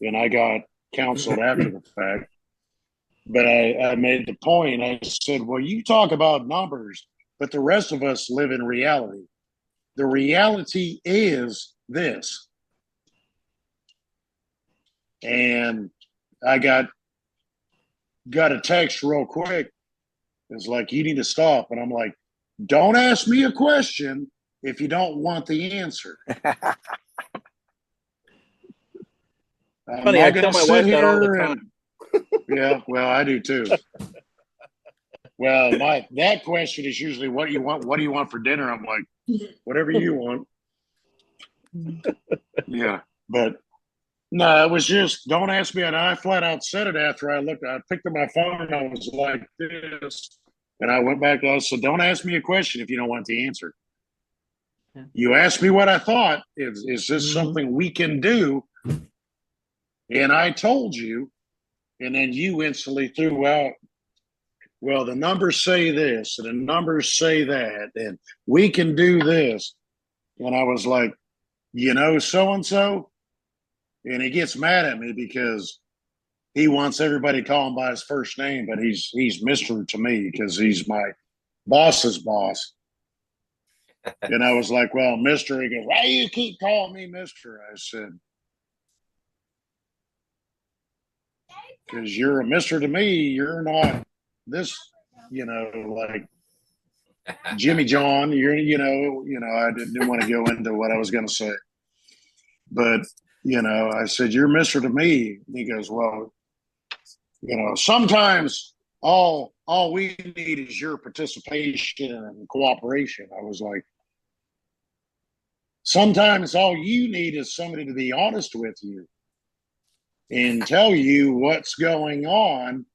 and I got counseled after the fact. But I made the point, I said, well, you talk about numbers, but the rest of us live in reality. The reality is this. And I got a text real quick. It's like, you need to stop. And I'm like, don't ask me a question if you don't want the answer. Funny, I tell my wife that all the time. Yeah, well, I do too. Well, that question is usually, what do you want? What do you want for dinner? I'm like, whatever you want. Yeah, but no, it was just, don't ask me. And I flat out said it after I picked up my phone and I was like this. And I went back and I said, don't ask me a question if you don't want the answer. Yeah. You asked me what I thought. Is this something we can do? And I told you, and then you instantly threw out, well, the numbers say this, and the numbers say that, and we can do this. And I was like, so-and-so? And he gets mad at me because he wants everybody to call him by his first name, but he's Mr. to me because he's my boss's boss. And I was like, well, Mr. He goes, why do you keep calling me Mr.? I said, because you're a Mr. to me. You're not this, like Jimmy John. You're, I didn't want to go into what I was going to say. But, I said, you're Mr. to me. And he goes, well, sometimes all we need is your participation and cooperation. I was like, sometimes all you need is somebody to be honest with you and tell you what's going on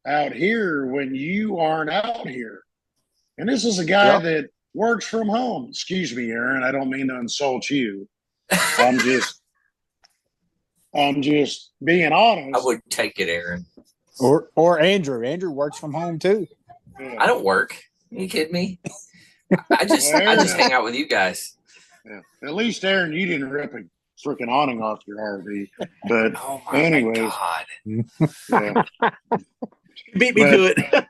out here when you aren't out here. And this is a guy that works from home. Excuse me, Aaron. I don't mean to insult you. I'm just being honest. I would take it, Aaron. Or Andrew. Andrew works from home too. Yeah. I don't work. Are you kidding me? I just hang out with you guys. Yeah. At least, Aaron, you didn't rip a freaking awning off your RV. But Oh my anyways, God. yeah. Beat me to it.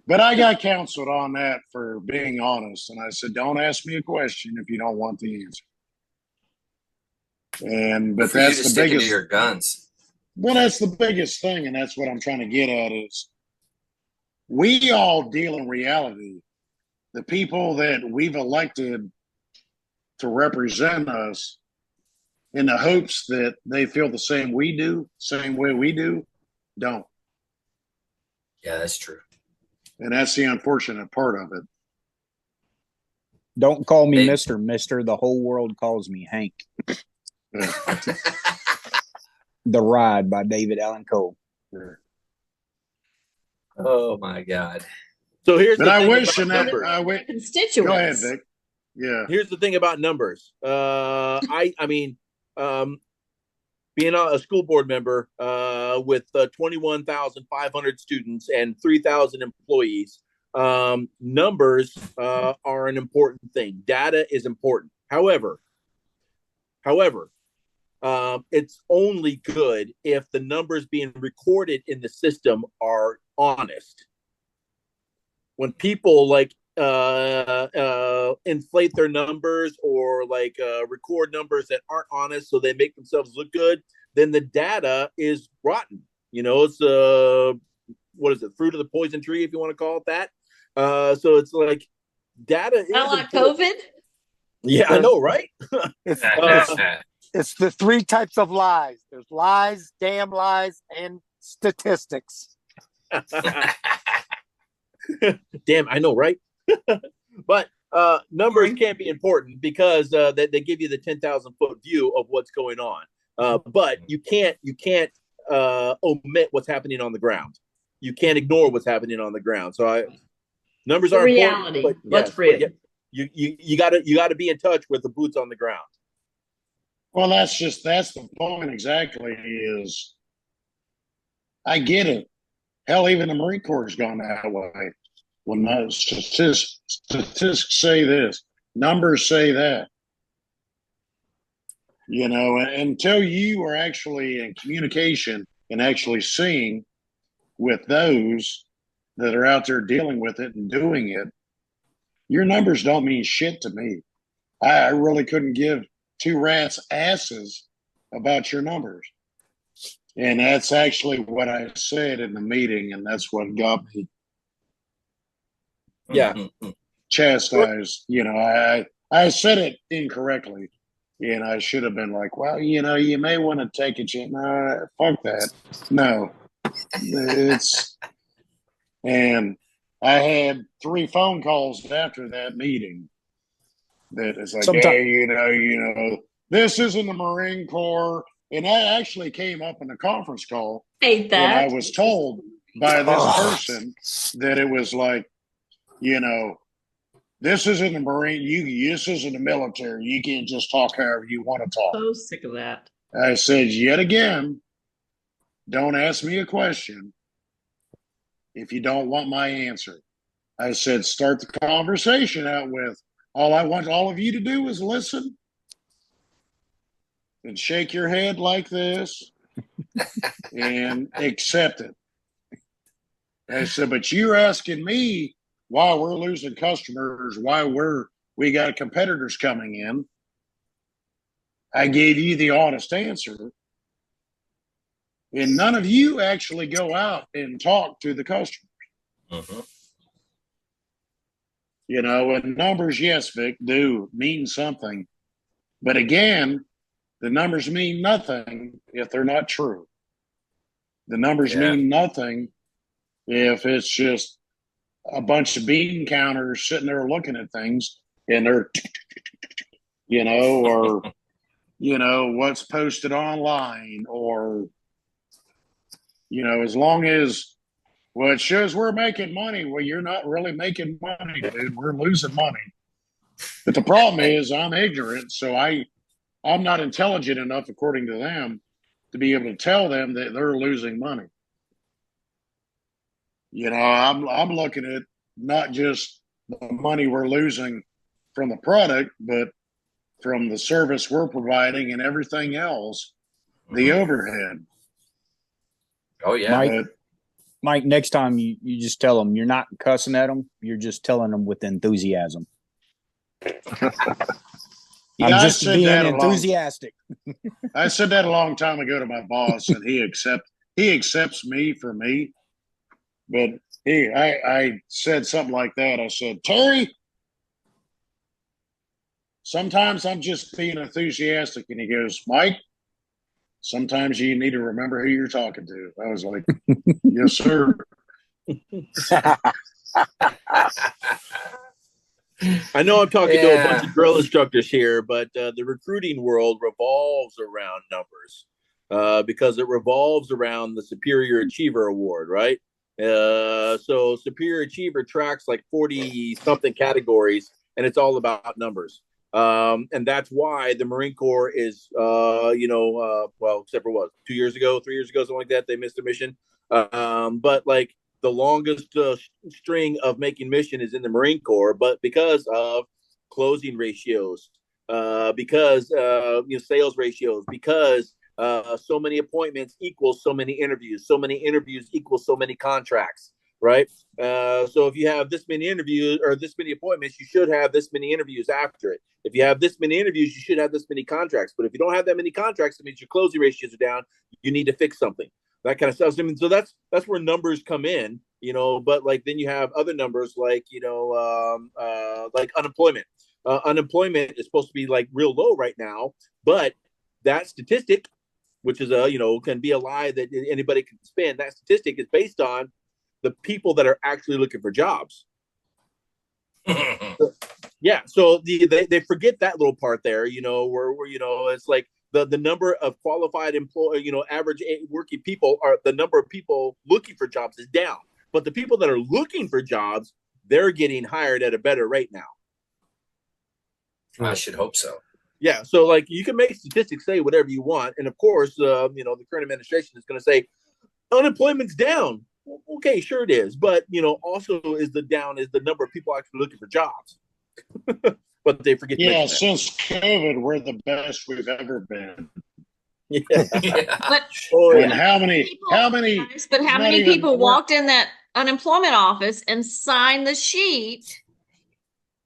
But I got counseled on that for being honest. And I said, don't ask me a question if you don't want the answer. But For you to that's the stick biggest. to your guns. Well, that's the biggest thing, and that's what I'm trying to get at is we all deal in reality. The people that we've elected to represent us in the hopes that they feel the same way we do, don't. Yeah, that's true. And that's the unfortunate part of it. Don't call me Hey. Mr. Mister. The whole world calls me Hank. Yeah. The Ride by David Allen Coe. Oh my God. So here's But the I thing wish, about and numbers. I wish. Constituents. Go ahead, Vic. Yeah. Here's the thing about numbers. I mean, being a school board member with 21,500 students and 3,000 employees, numbers are an important thing. Data is important. However, it's only good if the numbers being recorded in the system are honest. When people inflate their numbers or record numbers that aren't honest so they make themselves look good, then the data is rotten. It's what is it, fruit of the poison tree, if you want to call it that. So it's like data is Not like important. COVID. Yeah, I know, right? It's, Uh, it's the three types of lies. There's lies, damn lies, and statistics. Damn, I know, right? But numbers can be important because they give you the 10,000-foot view of what's going on. But you can't omit what's happening on the ground. You can't ignore what's happening on the ground. So numbers are reality. important. But Let's read. You gotta be in touch with the boots on the ground. Well, that's the point exactly. Is I get it. Hell, even the Marine Corps has gone that way. When statistics say this, numbers say that. You know, until you are actually in communication and actually seeing with those that are out there dealing with it and doing it, your numbers don't mean shit to me. I really couldn't give two rats' asses about your numbers. And that's actually what I said in the meeting, and that's what got me chastised. You know, I said it incorrectly, and I should have been like, well, you know, you may want to take a chance. No, fuck that. No, and I had 3 phone calls after that meeting that is like, hey, you know, this isn't the Marine Corps. And that actually came up in the conference call. Hate that. And I was told by this person that it was like, you know, this isn't the Marine. This isn't the military. You can't just talk however you want to talk. So sick of that. I said, yet again, don't ask me a question if you don't want my answer. I said, start the conversation out with, all I want all of you to do is listen and shake your head like this and accept it. I said, but you're asking me why we're losing customers, why we got competitors coming in. I gave you the honest answer. And none of you actually go out and talk to the customers. Mm-hmm. You know, and numbers, yes, Vic, do mean something. But again, the numbers mean nothing if they're not true. The numbers mean nothing if it's just a bunch of bean counters sitting there looking at things and they're, you know, or, you know, what's posted online, or, you know, as long as, well, it shows we're making money. Well, you're not really making money, dude. We're losing money. But the problem is I'm ignorant, so I'm not intelligent enough, according to them, to be able to tell them that they're losing money. You know, I'm looking at not just the money we're losing from the product, but from the service we're providing and everything else, the overhead. Oh yeah. Mike, next time you just tell them you're not cussing at them. You're just telling them with enthusiasm. I'm just being enthusiastic. I said that a long time ago to my boss, and he accepts me for me. But I said something like that. I said, Terry, sometimes I'm just being enthusiastic. And he goes, Mike, sometimes you need to remember who you're talking to. I was like, yes, sir. I know I'm talking to a bunch of drill instructors here, but the recruiting world revolves around numbers because it revolves around the Superior Achiever Award, right? So Superior Achiever tracks like 40 something categories, and it's all about numbers. And that's why the Marine Corps is, well, except for what, 2 years ago, 3 years ago, something like that, they missed a mission. But like the longest string of making mission is in the Marine Corps, but because of closing ratios, because sales ratios, because so many appointments equals so many interviews equals so many contracts, right? So if you have this many interviews or this many appointments, you should have this many interviews after it. If you have this many interviews, you should have this many contracts. But if you don't have that many contracts, it means your closing ratios are down. You need to fix something. That kind of stuff. I mean, so that's where numbers come in, but like then you have other numbers like, like unemployment. Unemployment is supposed to be like real low right now, but that statistic, which is can be a lie that anybody can spin. That statistic is based on the people that are actually looking for jobs. Yeah, so they forget that little part there, where it's like the number of qualified average working people are the number of people looking for jobs is down, but the people that are looking for jobs, they're getting hired at a better rate now. I should hope so. Yeah, so like you can make statistics say whatever you want, and of course, the current administration is going to say unemployment's down. Okay, sure it is, but also is the number of people actually looking for jobs. But they forget. Yeah, since COVID, we're the best we've ever been. Yeah. But And how many? but how many people walked in that unemployment office and signed the sheet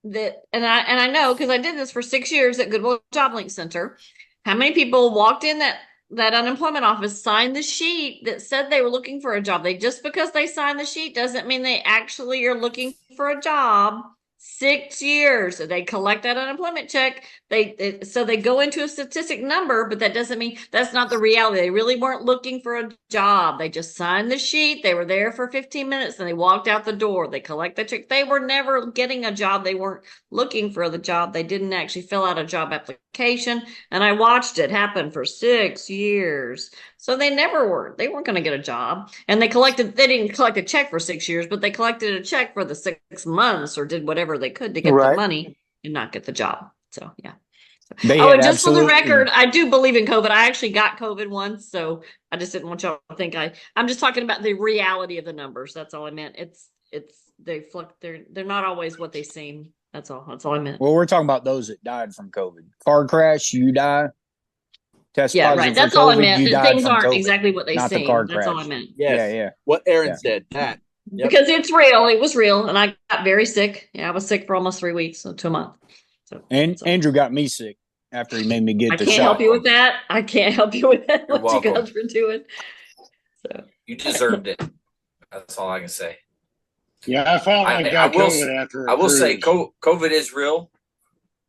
and I know because I did this for 6 years at Goodwill Job Link Center. How many people walked in that unemployment office, signed the sheet that said they were looking for a job? Just because they signed the sheet doesn't mean they actually are looking for a job. 6 years. They collect that unemployment check. So they go into a statistic number, but that doesn't mean that's not the reality. They really weren't looking for a job. They just signed the sheet. They were there for 15 minutes and they walked out the door. They collect the check. They were never getting a job. They weren't looking for the job. They didn't actually fill out a job application. And I watched it happen for 6 years. So they weren't going to get a job. And they didn't collect a check for 6 years, but they collected a check for the 6 months or did whatever they could to get the money and not get the job. So, yeah. And just for the record, I do believe in COVID. I actually got COVID once, so I just didn't want y'all to think I'm just talking about the reality of the numbers. That's all I meant. They're not always what they seem. That's all I meant. Well, we're talking about those that died from COVID. Car crash, you die. Test positive right. for That's COVID, all I meant. Things aren't COVID, exactly what they seem. That's all I meant. Yes. Yeah. What Aaron said. That. Yep. Because it's real. It was real, and I got very sick. Yeah, I was sick for almost 3 weeks to a month. Andrew got me sick after he made me get the shot. I can't help you with that. I can't help you with that. You're what welcome. you guys were doing. So you deserved it. That's all I can say. Yeah, I finally got COVID after. I will say COVID is real.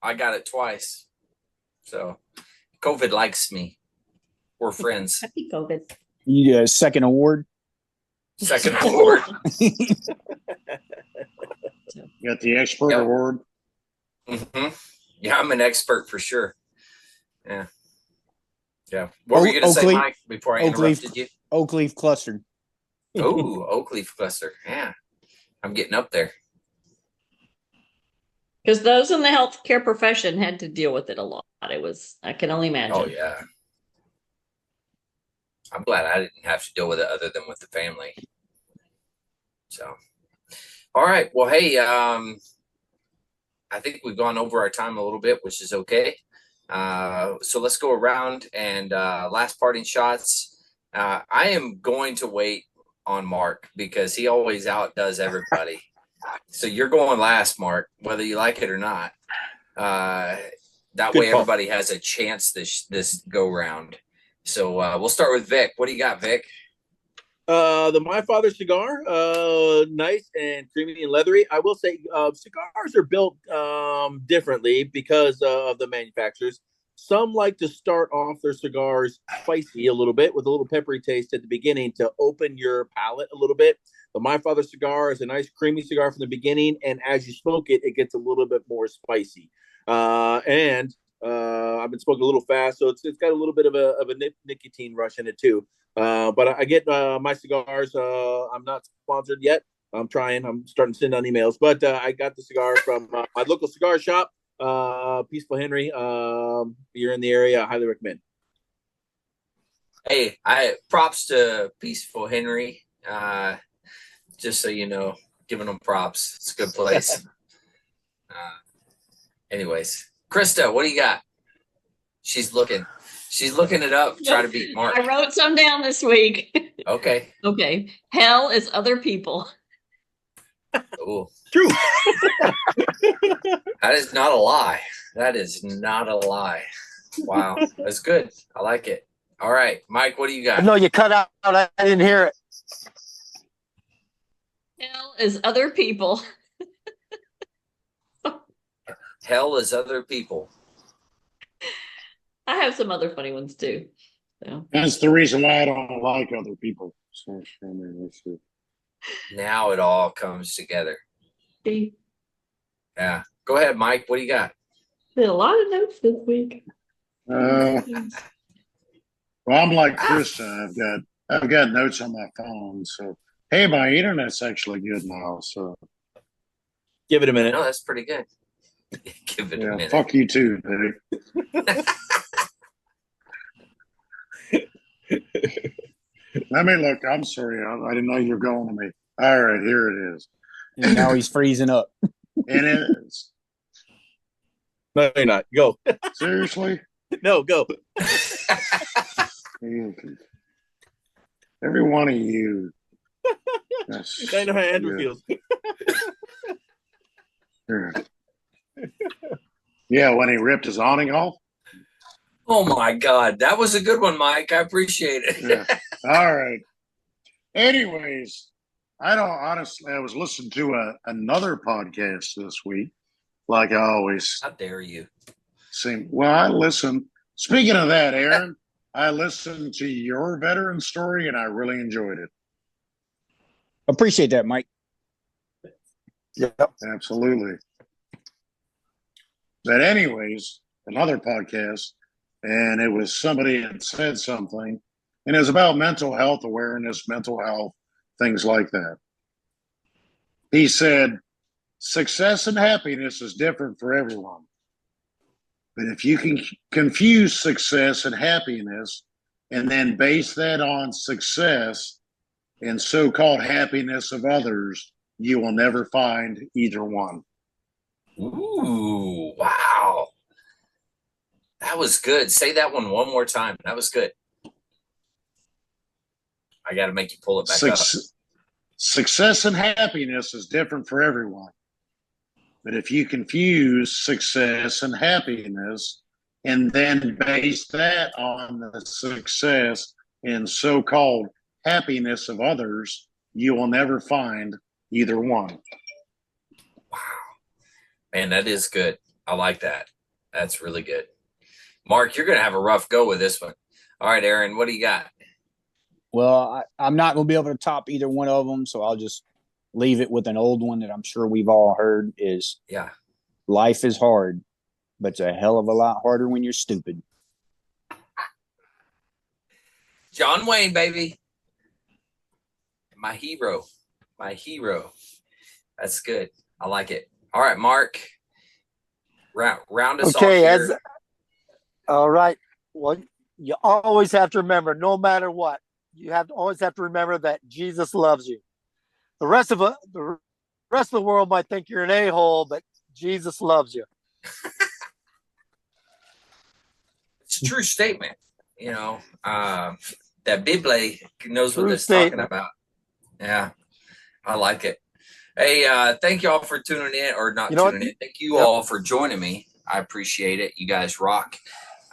I got it twice. So COVID likes me. We're friends. Happy COVID. You get a second award. Second award. Got the expert award. Mm-hmm. Yeah, I'm an expert for sure. Yeah. What were you going to say, Mike, before I interrupted you? Oak leaf cluster. Oh, oak leaf cluster. Yeah. I'm getting up there. Because those in the healthcare profession had to deal with it a lot. I can only imagine. Oh, yeah. I'm glad I didn't have to deal with it other than with the family. So, all right. Well, hey, I think we've gone over our time a little bit, which is okay. So let's go around and last parting shots. I am going to wait on Mark because he always outdoes everybody. So you're going last, Mark, whether you like it or not. That way everybody has a chance this go round. So we'll start with Vic. What do you got, Vic? The My Father cigar, nice and creamy and leathery. I will say cigars are built differently because of the manufacturers. Some like to start off their cigars spicy a little bit with a little peppery taste at the beginning to open your palate a little bit. The My Father cigar is a nice creamy cigar from the beginning, and as you smoke it, it gets a little bit more spicy. I've been smoking a little fast, so it's got a little bit of a nicotine rush in it too. But I get my cigars. I'm not sponsored yet. I'm trying. I'm starting to send out emails, but I got the cigar from my local cigar shop, Peaceful Henry. If you're in the area, I highly recommend. Hey, props to Peaceful Henry. Just so you know, giving them props. It's a good place. Anyways, Krista, what do you got? She's looking it up, try to beat Mark. I wrote some down this week. Okay. Okay. Hell is other people. Oh, True. that is not a lie. That is not a lie. Wow, that's good. I like it. All right, Mike, what do you got? No, you cut out. I didn't hear it. Hell is other people. Hell is other people. I have some other funny ones too. So. That's the reason why I don't like other people. So, Now it all comes together. Did Yeah. Go ahead, Mike. What do you got? a lot of notes this week. Well, I'm like Krista. I've got notes on my phone. So, hey, my internet's actually good now. So, Give it a minute. No, that's pretty good. Give it a yeah, minute. fuck you too, Dave. Let me look. I'm sorry. I didn't know you were going to me. All right, here it is. And now he's freezing up. And it is. No, you're not. Go. Seriously? No, go. Every one of you. That's- I know how Andrew yeah. feels. Here. Yeah, when he ripped his awning off. Oh my God. That was a good one, Mike. I appreciate it. Yeah. All right. Anyways, I don't honestly. I was listening to another podcast this week, like I always How dare you? seem. Well, I listened. Speaking of that, Aaron, I listened to your veteran story and I really enjoyed it. Appreciate that, Mike. Yep. Absolutely. But anyways, another podcast, and it was somebody had said something, and it was about mental health awareness, mental health, things like that. He said, success and happiness is different for everyone. But if you can confuse success and happiness and then base that on success and so-called happiness of others, you will never find either one. Ooh, wow. That was good. Say that one more time. That was good. I got to make you pull it back up. Success and happiness is different for everyone. But if you confuse success and happiness and then base that on the success and so-called happiness of others, you will never find either one. Wow. Man, that is good. I like that. That's really good. Mark, you're going to have a rough go with this one. All right, Aaron, what do you got? Well, I'm not going to be able to top either one of them, so I'll just leave it with an old one that I'm sure we've all heard is Yeah. life is hard, but it's a hell of a lot harder when you're stupid. John Wayne, baby. My hero. My hero. That's good. I like it. All right, Mark. Round us off Okay, here. all right. Well, you always have to remember, no matter what, always have to remember that Jesus loves you. The rest of the world might think you're an a-hole, but Jesus loves you. It's a true statement. You know, that Bible knows what True it's statement. talking about. Yeah, I like it. Hey, thank you all for tuning in, or not You know tuning what? in. Thank you Yep. all for joining me. I appreciate it. You guys rock.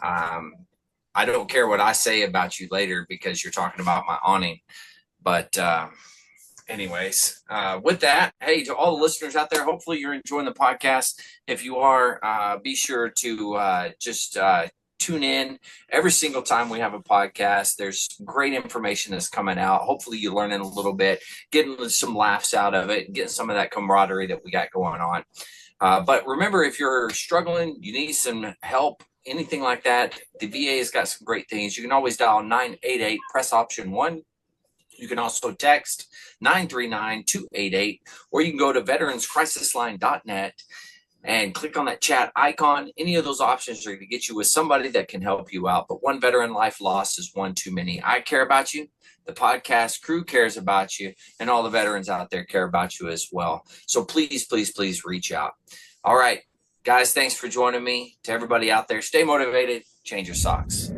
I don't care what I say about you later because you're talking about my awning. But anyways, with that, hey, to all the listeners out there, hopefully you're enjoying the podcast. If you are, be sure to just tune in every single time we have a podcast. There's great information that's coming out. Hopefully you're learning a little bit, getting some laughs out of it, getting some of that camaraderie that we got going on. But remember, if you're struggling, you need some help, anything like that, the VA has got some great things. You can always dial 988, press option 1. You can also text 939-288, or you can go to veteranscrisisline.net and click on that chat icon. Any of those options are going to get you with somebody that can help you out. But one veteran life lost is one too many. I care about you. The podcast crew cares about you, and all the veterans out there care about you as well. So please, please, please reach out. All right, guys, thanks for joining me. To everybody out there, stay motivated, change your socks.